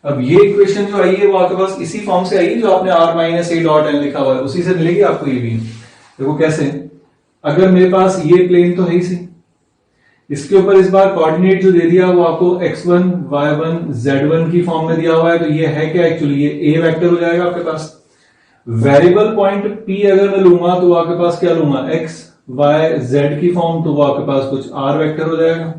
अब ये equation जो आई है वो आपके पास इसी form से आई है जो आपने r minus a dot n लिखा हुआ है, उसी से मिलेगी आपको ये भी। देखो कैसे, अगर मेरे पास ये प्लेन तो है ही सी, इसके ऊपर इस बार कोऑर्डिनेट जो दे दिया वो आपको x1 y1 z1 की फॉर्म में दिया हुआ है। तो ये है क्या, एक्चुअली ये a वेक्टर हो जाएगा आपके पास। वेरिएबल पॉइंट p अगर मैं लूंगा तो आपके पास क्या लूंगा, x y z की फॉर्म, तो वो आपके पास कुछ r वेक्टर हो जाएगा।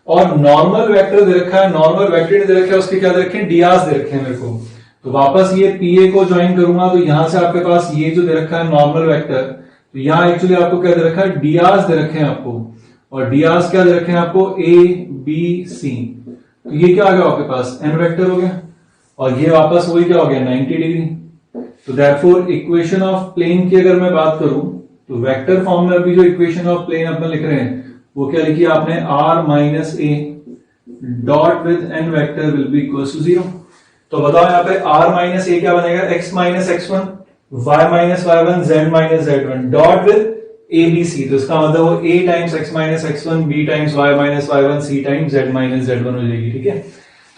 और नॉर्मल वेक्टर दे रखा है, नॉर्मल वेक्टर दे रखा है, उसके क्या दे रखे हैं, drs दे रखे हैं मेरे को। तो वापस ये pa को ज्वाइन करूंगा तो यहां से आपके पास ये जो दे रखा है नॉर्मल वेक्टर, तो यहां एक्चुअली आपको क्या दे रखा है, drs दे रखे हैं आपको, और drs क्या दे रखे हैं आपको, a b c। तो ये क्या आ गया आपके पास, n वेक्टर हो गया, और ये वापस वही क्या हो गया, 90 डिग्री। तो देयरफॉर इक्वेशन ऑफ प्लेन की अगर मैं बात करूं तो वेक्टर फॉर्म में अभी जो इक्वेशन ऑफ प्लेन अपन लिख रहे हैं वो क्या लिखी है आपने, r minus a dot with n vector will be equal to 0। तो बताओ यहाँ पे r माइनस ए क्या बनेगा, x minus x1 y minus y1 z minus z1 dot with a B c. तो इसका मतलब वो a times x minus x1 b times y minus y1 c times z minus z1 हो जाएगी। ठीक है,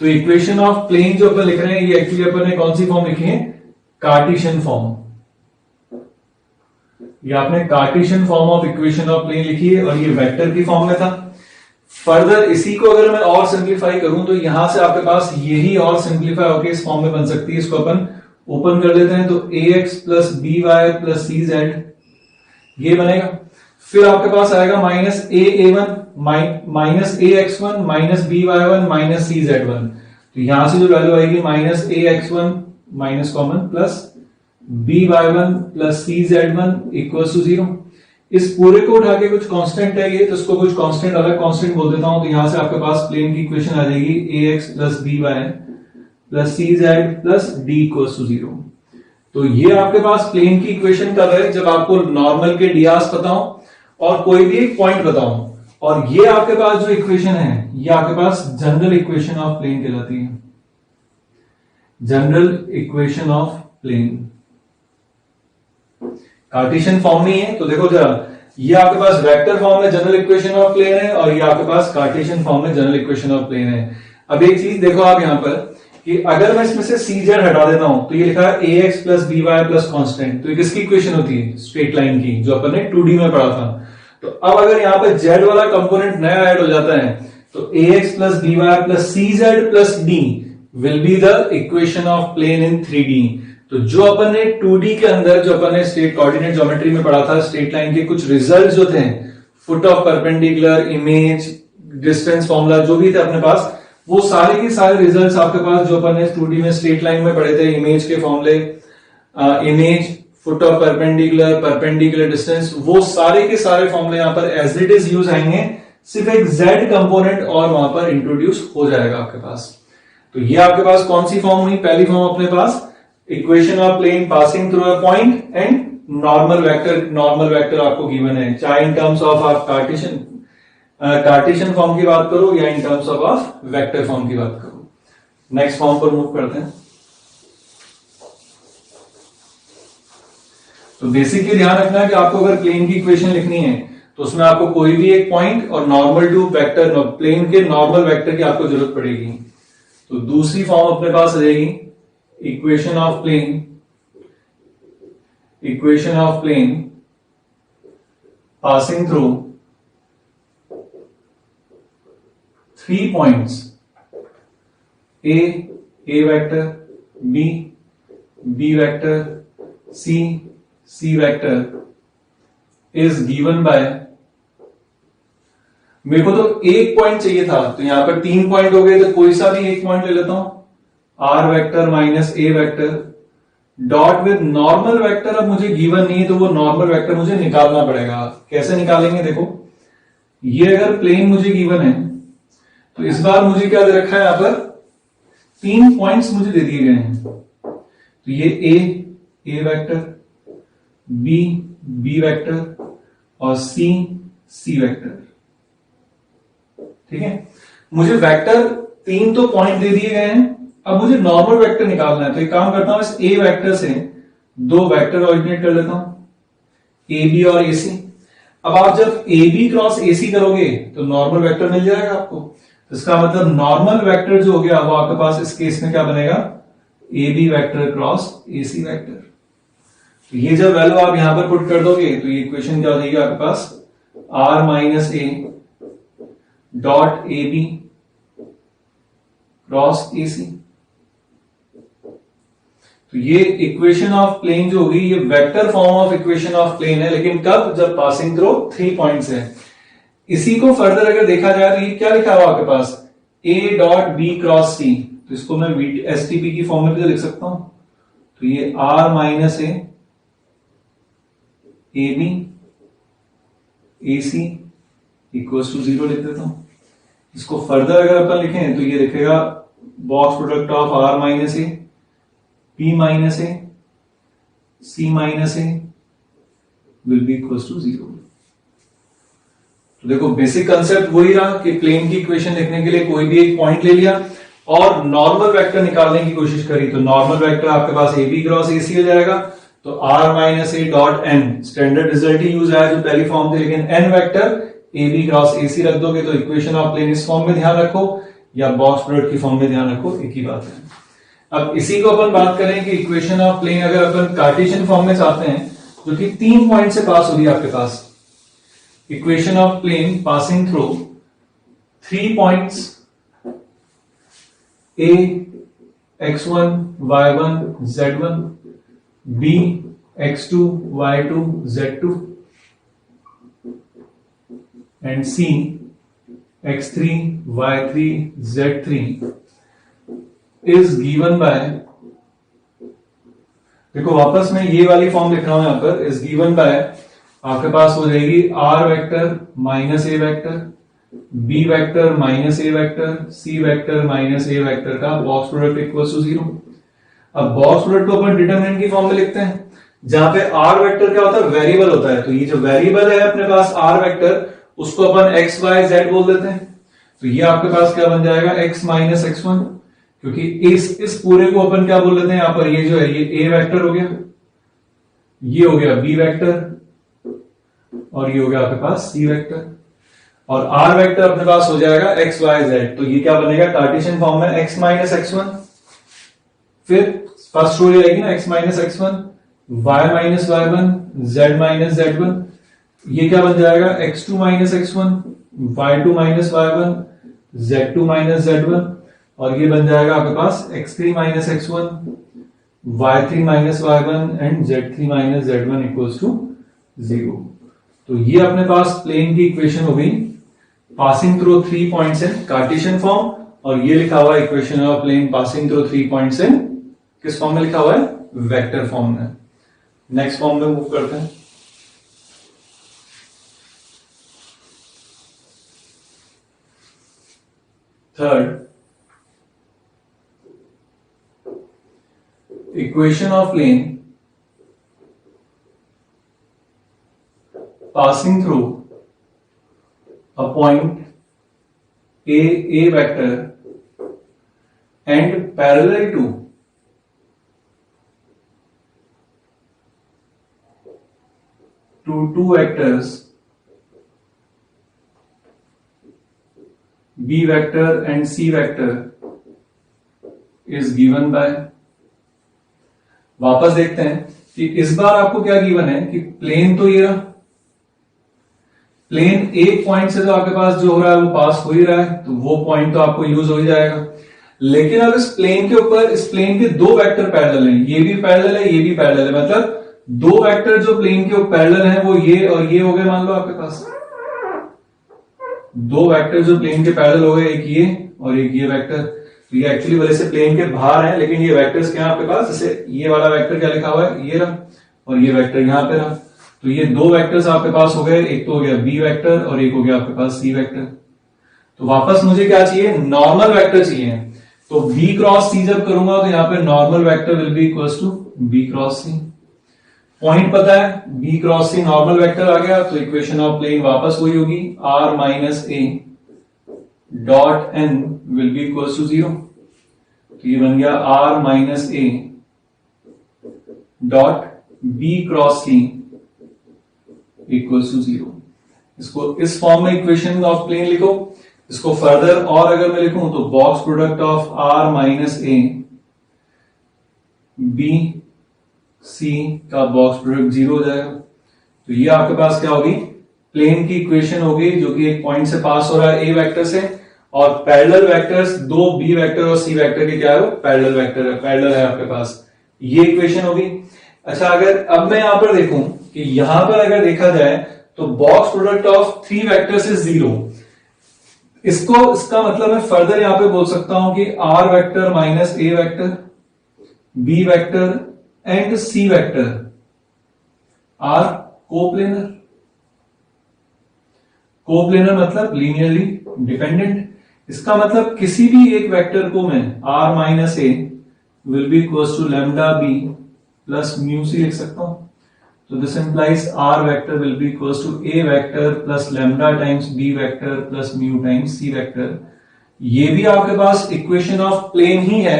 तो इक्वेशन ऑफ प्लेन जो अपन लिख रहे हैं ये एक्चुअली अपन ने कौन सी फॉर्म लिखी है, कार्टेशियन फॉर्म। ये आपने Cartesian form of equation of plane लिखी है और ये वेक्टर की फॉर्म में था। फर्दर इसी को अगर मैं और सिंप्लीफाई करूं तो यहां से आपके पास यही और सिंप्लीफाई होकर इस फॉर्म में बन सकती है। इसको अपन ओपन कर लेते हैं, तो ax plus B Y plus सी जेड ये बनेगा। फिर आपके पास आएगा minus a1 minus ax1 minus b y1 minus c z1। तो यहां से जो वैल्यू आएगी minus ax1 minus common plus by1 plus cz1 equal to 0। इस पूरे को उठा के कुछ कांस्टेंट है ये, तो इसको कुछ कांस्टेंट अलग कांस्टेंट बोल देता हूं। तो यहां से आपके पास प्लेन की इक्वेशन आ जाएगी ax plus by plus C z plus d equals to 0। तो ये आपके पास प्लेन की इक्वेशन कब है, जब आपको नॉर्मल के डियास पता हो और कोई भी एक पॉइंट बताओ। और ये आपके पास जो इक्वेशन है ये आपके पास जनरल इक्वेशन ऑफ प्लेन कहलाती है, general equation of plane. Cartesian form नहीं है तो देखो जरा, ये आपके पास वेक्टर फॉर्म में जनरल इक्वेशन ऑफ प्लेन है और ये आपके पास कार्टेशियन फॉर्म में जनरल इक्वेशन ऑफ प्लेन है। अब एक चीज देखो आप यहां पर कि अगर मैं इसमें से सी जेड हटा देता हूं तो ये लिखा है A x plus B Y plus constant, तो ये किसकी इक्वेशन होती है, स्ट्रेट लाइन की, जो अपन ने 2D में पढ़ा था। तो अब अगर यहां पर जेड वाला कंपोनेंट नया ऐड हो जाता है तो A x plus B Y plus C z plus D will be the equation of plane in 3D। तो जो अपन ने 2D के अंदर जो अपन ने स्ट्रेट कोऑर्डिनेट ज्योमेट्री में पढ़ा था, स्ट्रेट लाइन के कुछ रिजल्ट जो थे, foot of perpendicular, image, distance formula जो भी थे अपने पास, वो सारे के सारे रिजल्ट्स आपके पास जो अपन ने 2D में स्ट्रेट लाइन में पढ़े थे, इमेज के फॉर्मूले, image, foot of perpendicular, perpendicular distance, वो सारे के सारे फॉर्मूले यहां पर एज इट इज यूज आएंगे, सिर्फ एक जेड कंपोनेंट और वहां पर इंट्रोड्यूस हो जाएगा आपके पास। तो ये आपके पास कौन सी फॉर्म हुई, पहली फॉर्म अपने पास equation of plane passing through a point and normal vector आपको गिवन है, चाहे इन टर्म्स ऑफ आप कार्टेशियन फॉर्म की बात करो या in terms of vector form की बात करो। नेक्स्ट फॉर्म पर मूव करते हैं। तो बेसिकली ध्यान रखना है कि आपको अगर प्लेन की इक्वेशन लिखनी है तो उसमें आपको कोई भी एक पॉइंट और नॉर्मल टू वेक्टर, प्लेन के नॉर्मल वेक्टर की आपको जरूरत पड़ेगी। तो दूसरी फॉर्म अपने पास रहेगी equation of plane passing through 3 points a vector, B vector, C vector is given by, मेरे को तो एक पॉइंट चाहिए था तो यहां पर 3 पॉइंट हो गए, तो कोई सा भी एक पॉइंट ले लेता हूं, r vector minus A vector dot with normal vector. अब मुझे गिवन नहीं है तो वो नॉर्मल वेक्टर मुझे निकालना पड़ेगा। कैसे निकालेंगे, देखो ये अगर प्लेन मुझे गिवन है तो इस बार मुझे क्या दे रखा है, यहां पर 3 पॉइंट्स मुझे दे दिए गए हैं। तो ये ए वेक्टर, बी वेक्टर और सी वेक्टर, ठीक है। मुझे वेक्टर 3 तो पॉइंट दे दिए गए हैं, अब मुझे नॉर्मल वेक्टर निकालना है। तो एक काम करता हूं, इस ए वेक्टर से 2 वेक्टर ऑरिजिनेट कर लेता हूं, ए बी और ए सी। अब आप जब ए बी क्रॉस ए सी करोगे तो नॉर्मल वेक्टर मिल जाएगा आपको। तो इसका मतलब नॉर्मल वेक्टर जो हो गया वो आपके पास इस केस में क्या बनेगा, a b vector cross A c vector. तो ये जब वैल्यू आप यहां पर पुट कर दोगे तो ये इक्वेशन क्या हो जाएगी आपके पास, r minus a dot A B cross A C. तो ये इक्वेशन ऑफ प्लेन जो होगी ये vector form of equation of plane है, लेकिन कब, जब पासिंग थ्रू 3 पॉइंट्स है। इसी को फर्दर अगर देखा जाए तो ये क्या लिखा हुआ आपके पास, ए डॉट बी क्रॉस सी, तो इसको मैं एसटीपी की फॉर्म में भी तो लिख सकता हूं। तो ये r minus a b a c equals to 0 लिख देता हूं। इसको फर्दर अगर अपन लिखें तो ये लिखेगा box product of r minus a, p minus a, c minus a will be equals to 0। तो देखो बेसिक कंसेप्ट वही रहा कि प्लेन की इक्वेशन लिखने के लिए कोई भी एक पॉइंट ले लिया और नॉर्मल वेक्टर निकालने की कोशिश करी। तो नॉर्मल वेक्टर आपके पास ए बी क्रॉस ए सी हो जाएगा। तो r minus a dot n, standard result ही यूज आया जो पहली फॉर्म थी, लेकिन n vector A B cross A C रख दोगे तो इक्वेशन ऑफ प्लेन इस फॉर्म में ध्यान रखो या बॉक्स प्रोडक्ट की फॉर्म में ध्यान रखो, एक ही बात है। अब इसी को अपन बात करें कि इक्वेशन ऑफ प्लेन अगर अपन कार्टेशियन फॉर्म में चाहते हैं जो कि 3 पॉइंट से पास हो रही है आपके पास, equation of plane passing through 3 points A x1 y1 z1, b x2 y2 z2 and c x3 y3 z3 is given by, देखो वापस मैं ये वाली फॉर्म लिख रहा हूं यहां पर, इज गिवन बाय आपके पास हो जाएगी आर वेक्टर माइनस ए वेक्टर बी वेक्टर माइनस ए वेक्टर, सी वेक्टर माइनस ए वेक्टर का बॉक्स प्रोडक्ट इक्वल टू 0। अब बॉक्स प्रोडक्ट को अपन डिटरमिनेंट की फॉर्म में लिखते हैं, जहां पे आर वेक्टर क्या होता है, वेरिएबल होता है। तो ये जो वेरिएबल है अपने पास आर वेक्टर, उसको अपन एक्स वाई जेड बोल देते हैं। तो ये आपके पास क्या बन जाएगा, एक्स माइनस एक्स वन, क्योंकि इस पूरे को अपन क्या बोल लेते हैं, यहां पर ये जो है ये ए वेक्टर हो गया, ये हो गया बी वेक्टर, और ये हो गया आपके पास सी वेक्टर, और आर वेक्टर अपने पास हो जाएगा एक्स वाई जेड। तो ये क्या बनेगा, कार्टेशियन फॉर्म में एक्स माइनस एक्स वन, फिर फर्स्ट रो आएगी ना x minus x one, y minus y one, z minus z one, ये क्या बन जाएगा, x two minus x one, y two minus y one, z two minus z one, और ये बन जाएगा आपके पास x three minus x one, y three minus y one and z three minus z one equals to 0। तो ये अपने पास plane की इक्वेशन हो गई passing through 3 points in cartesian form, और ये लिखा हुआ है equation of plane passing through 3 points in किस फॉर्म में लिखा हुआ है, वेक्टर फॉर्म में। नेक्स्ट फॉर्म में मूव करते हैं। Third, equation of plane passing through a point a vector and parallel to two vectors b vector and c vector is given by। वापस देखते हैं कि इस बार आपको क्या गिवन है कि प्लेन तो ये रहा, प्लेन एक पॉइंट से तो आपके पास जो हो रहा है वो पास हो ही रहा है, तो वो पॉइंट तो आपको यूज हो ही जाएगा। लेकिन अब इस प्लेन के ऊपर, इस प्लेन के दो वेक्टर पैरेलल हैं, ये भी पैरेलल है, ये भी पैरेलल है, मतलब दो वेक्टर जो प्लेन के ऊपर पैरेलल हैं वो ये और ये हो गए। मान लो आपके पास दो वेक्टर जो प्लेन के पैरेलल हो गए, एक ये और एक ये वेक्टर। तो ये एक्चुअली वजह से प्लेन के बाहर है, लेकिन ये वेक्टर्स क्या है आपके पास, जैसे ये वाला वेक्टर क्या लिखा हुआ है, ये रहा, और ये वेक्टर यहां पे रहा। तो ये दो वेक्टर्स आपके पास हो गए, एक तो हो गया बी वेक्टर और एक हो गया आपके पास सी वेक्टर। तो वापस मुझे क्या चाहिए, नॉर्मल वेक्टर चाहिए। तो बी क्रॉस सी जब करूंगा तो यहाँ पे normal vector will be equals to b cross c. Point पता है, b cross c normal vector आ गया, तो इक्वेशन ऑफ प्लेन वापस वही होगी, r minus a dot N will be equals to 0। तो ये बन गया r minus a dot b cross c equals to 0। इसको इस फॉर्म में इक्वेशन ऑफ प्लेन लिखो। इसको फर्दर और अगर मैं लिखूं तो box product of r minus a B c का बॉक्स प्रोडक्ट 0 हो जाएगा। तो ये आपके पास क्या होगी, प्लेन की इक्वेशन होगी जो कि एक पॉइंट से पास हो रहा है ए वेक्टर से, और पैरेलल वेक्टर्स दो बी वेक्टर और सी वेक्टर के क्या है, पैरेलल वेक्टर है, पैरेलल है आपके पास, ये इक्वेशन होगी। अच्छा, अगर अब मैं यहां पर देखूं कि यहां पर अगर देखा जाए तो box product of 3 vectors is 0। इसका मतलब मैं फर्दर यहां पे बोल सकता हूं कि r vector minus A vector B vector and c vector are coplanar. Coplanar मतलब लीनियरली डिपेंडेंट। इसका मतलब किसी भी एक वेक्टर को मैं r minus a will be equals to lambda b plus mu c लिख सकता हूं। तो this implies r vector will be equals to a vector plus lambda times b vector plus mu times c vector. ये भी आपके पास equation of plane ही है,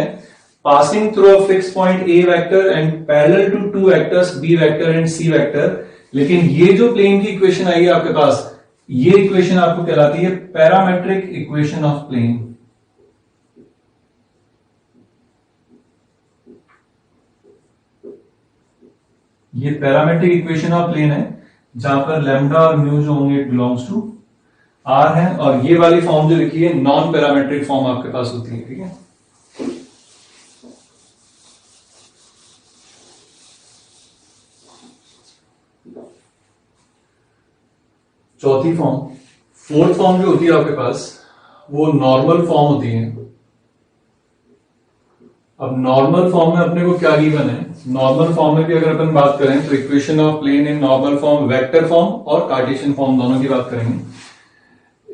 passing through a fix point a vector and parallel to two vectors b vector and c vector. लेकिन ये जो plane की इक्वेशन आई है आपके पास, ये इक्वेशन आपको कहलाती है पैरामेट्रिक इक्वेशन ऑफ प्लेन। ये पैरामेट्रिक इक्वेशन ऑफ प्लेन है जहां पर लैम्डा और म्यू जो होंगे बिलोंग्स टू आर है, और ये वाली फॉर्म जो लिखी है नॉन पैरामेट्रिक फॉर्म आपके पास होती है। ठीक है, चौथी फॉर्म, फोर्थ फॉर्म जो होती है आपके पास वो नॉर्मल फॉर्म होती है। अब नॉर्मल फॉर्म में अपने को क्या गिवन है, नॉर्मल फॉर्म में भी अगर अपन बात करें तो equation of plane in normal form, vector form और कार्टेशियन फॉर्म दोनों की बात करेंगे।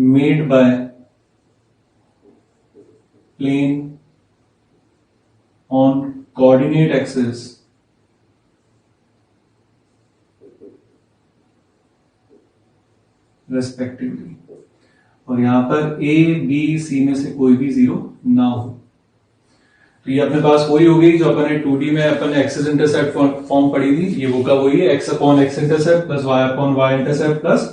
Made by plane on coordinate axis respectively, और यहां पर ए बी सी में से कोई भी जीरो ना हो। तो ये अपने पास वही होगी जो अपन ने 2D में अपन ने एक्सिस इंटरसेप्ट फॉर्म पढ़ी थी, ये वो का वही है, x upon x intercept plus y upon y intercept plus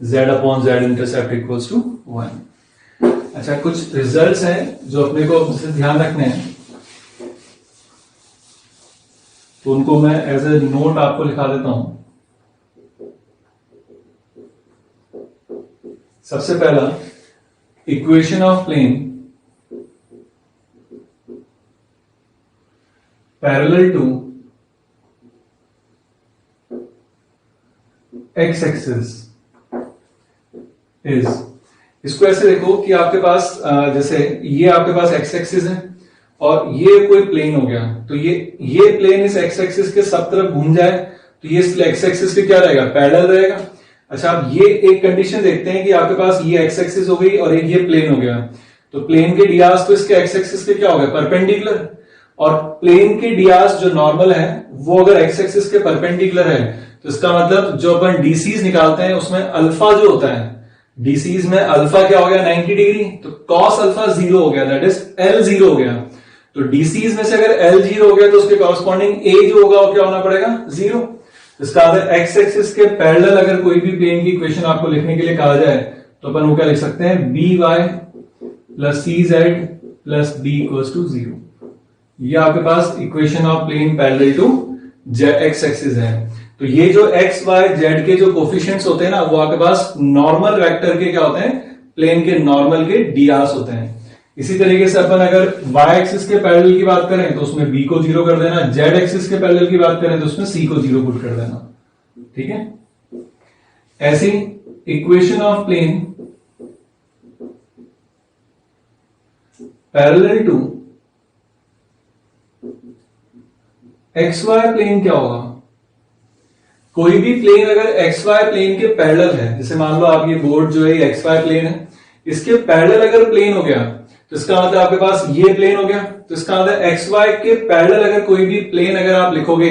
z upon z intercept equals to 1। अच्छा, कुछ रिजल्ट्स हैं जो अपने को ध्यान रखने हैं, तो उनको मैं एज ए नोट आपको लिखा देता हूं। सबसे पहला, equation of plane parallel to x axis is, इसको ऐसे देखो कि आपके पास जैसे ये आपके पास एक्स एक्सिस है और ये कोई प्लेन हो गया, तो ये प्लेन इस एक्स एक्सिस के सब तरफ घूम जाए तो ये एक्स एक्सिस के क्या रहेगा, पैरेलल रहेगा। अच्छा, अब ये एक कंडीशन देखते हैं कि आपके पास ये एक्स एक्सिस हो गई और एक ये प्लेन हो गया, तो प्लेन के डियास तो इसके एक्स एक्सिस के क्या हो गए, परपेंडिकुलर, और प्लेन के डियास जो नॉर्मल है वो अगर एक्स एक्सिस के परपेंडिकुलर है तो इसका मतलब जो अपन डीसीज निकालते हैं उसमें अल्फा जो होता है, डीसीज में अल्फा क्या हो गया 90 डिग्री, तो कॉस अल्फा 0 हो गया, दैट इज एल 0 हो गया। तो डीसीज में से अगर एल 0 हो गया तो उसके कॉरस्पॉन्डिंग ए जो होगा वो क्या होना पड़ेगा, 0। इसका मतलब एक्स एक्सिस के पैरेलल अगर कोई भी प्लेन की इक्वेशन आपको लिखने के लिए कहा जाए तो अपन वो क्या लिख सकते हैं, B Y plus C z plus B equals to 0। ये आपके पास equation of plane parallel to x axis है। तो ये जो एक्स वाई जेड के जो कोफिशिएंट्स होते हैं ना, वो आपके पास नॉर्मल वेक्टर के क्या होते हैं, प्लेन के नॉर्मल के डियास होते हैं। इसी तरीके से अपन अगर y एक्सिस के पैरेलल की बात करें तो उसमें b को 0 कर देना, z एक्सिस के पैरेलल की बात करें तो उसमें c को 0 पुट कर देना, ठीक है। ऐसी equation of plane parallel to xy plane क्या होगा, कोई भी प्लेन अगर xy प्लेन के पैरेलल है, जैसे मान लो आप ये बोर्ड जो है xy प्लेन है, इसके पैरेलल अगर प्लेन हो गया तो इसका मतलब आपके पास ये प्लेन हो गया, तो इसका मतलब XY के पैरेलल अगर कोई भी प्लेन अगर आप लिखोगे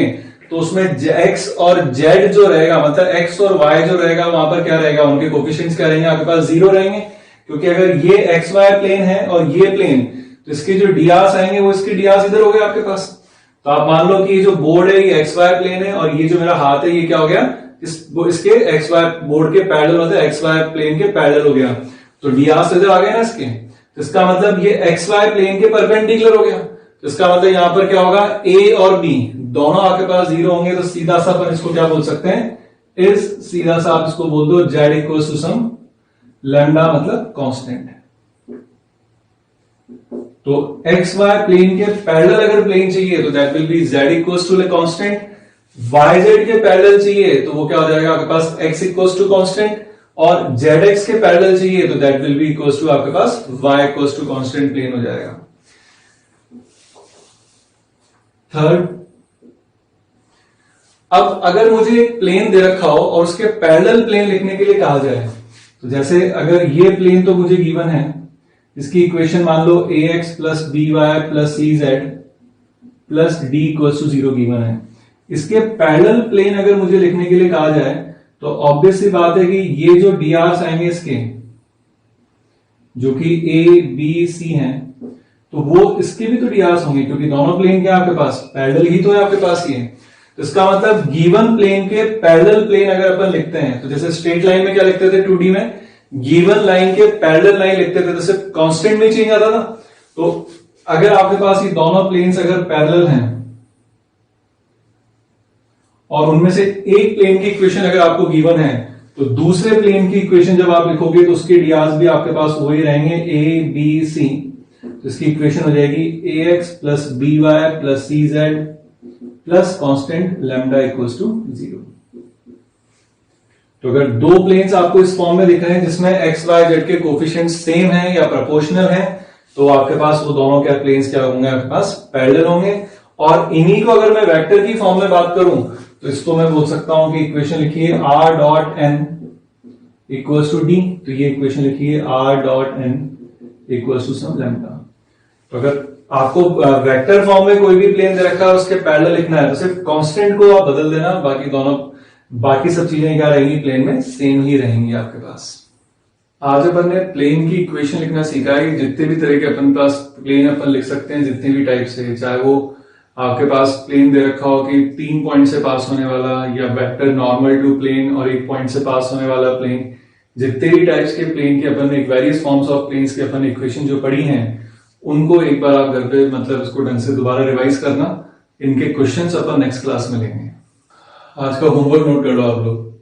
तो उसमें x और z जो रहेगा, मतलब x और y जो रहेगा वहां पर क्या रहेगा, उनके कोफिशिएंट्स क्या रहेंगे, आपके पास 0 रहेंगे, क्योंकि अगर ये XY प्लेन है और ये प्लेन, तो इसके जो डियास आएंगे वो इसके डियास इधर हो गए आपके पास। तो आप मान लो कि ये जो बोर्ड है ये XY प्लेन है और ये जो मेरा हाथ है ये क्या हो गया, इसके XY बोर्ड के पैरेलल मतलब XY प्लेन के पैरेलल हो गया, तो डियास इधर आ गए ना इसके, तो इसका मतलब ये XY प्लेन के परपेंडिकुलर हो गया, तो इसका मतलब यहां पर क्या होगा, A और B दोनों आपके पास 0 होंगे, तो सीधा सा अपन इसको क्या बोल सकते हैं, इस सीधा सा आप इसको बोल दो z equals to some lambda मतलब कांस्टेंट। तो XY प्लेन के पैरेलल अगर प्लेन चाहिए तो that will be z equals to constant, YZ के पैरेलल चाहिए तो वो क्या हो जाएगा आपके पास x इक्वल्स टू कांस्टेंट, और ZX के पैरेलल चाहिए तो that will be equals to आपके पास y equals to constant plane हो जाएगा। थर्ड, अब अगर मुझे एक प्लेन दे रखा हो और उसके पैरेलल प्लेन लिखने के लिए कहा जाए, तो जैसे अगर ये प्लेन तो मुझे गिवन है, इसकी इक्वेशन मान लो ax plus B Y plus C z plus d equals to 0 given है, इसके पैरेलल प्लेन अगर मुझे लिखने के लिए कहा जाए तो ऑब्वियस सी बात है कि ये जो डीआर्स आएंगे इसके, जो कि ए बी सी हैं, तो वो इसके भी तो डीआर्स होंगे, क्योंकि दोनों प्लेन क्या आपके पास पैरेलल ही तो है आपके पास ये। तो इसका मतलब गिवन प्लेन के पैरेलल प्लेन अगर अपन लिखते हैं, तो जैसे स्ट्रेट लाइन में क्या लिखते थे 2D में, गिवन लाइन के पैरेलल लाइन लिखते थे, जैसे कांस्टेंट में चेंज आता था। तो अगर आपके पास ये दोनों प्लेन्स अगर पैरेलल हैं और उनमें से एक प्लेन की इक्वेशन अगर आपको गिवन है, तो दूसरे प्लेन की इक्वेशन जब आप लिखोगे तो उसके डियास भी आपके पास वही रहेंगे ए बी सी, तो इसकी इक्वेशन हो जाएगी A x plus B Y plus C z plus constant lambda equals to 0। तो अगर दो प्लेन्स आपको इस फॉर्म में दिख रहे हैं जिसमें एक्स वाई जेड के कोफिशिएंट सेम है या प्रोपोर्शनल है, तो आपके पास वो दोनों क्या प्लेन्स क्या होंगे, आपके पास पैरेलल होंगे। और इन्हीं को अगर मैं वेक्टर की फॉर्म में बात करूं तो इसको मैं बोल सकता हूं कि इक्वेशन लिखिए r dot n equals to d, तो ये इक्वेशन लिखिए r dot n equals to some lambda. तो अगर आपको वेक्टर फॉर्म में कोई भी प्लेन दे रखा है उसके पैरेलल लिखना है तो सिर्फ कांस्टेंट को आप बदल देना, बाकी सब चीजें क्या रहेंगी प्लेन में सेम ही रहेंगी आपके पास। आज अपन ने प्लेन की इक्वेशन लिखना सीखा है। जितने भी तरह के अपन पास प्लेन अपन लिख सकते हैं, जितने भी टाइप से, चाहे वो आपके पास प्लेन दे रखा हो कि 3 पॉइंट से पास होने वाला, या वेक्टर नॉर्मल टू प्लेन और 1 पॉइंट से पास होने वाला प्लेन, जितने भी टाइप्स के प्लेन के अपन ने वेरियस फॉर्म्स ऑफ प्लेन्स के अपन इक्वेशन जो पढ़ी हैं उनको एक बार आप घर पे मतलब इसको ढंग से दोबारा रिवाइज करना। इनके क्वेश्चंस अपन नेक्स्ट क्लास में लेंगे। आज का होमवर्क नोट कर लो आप लोग।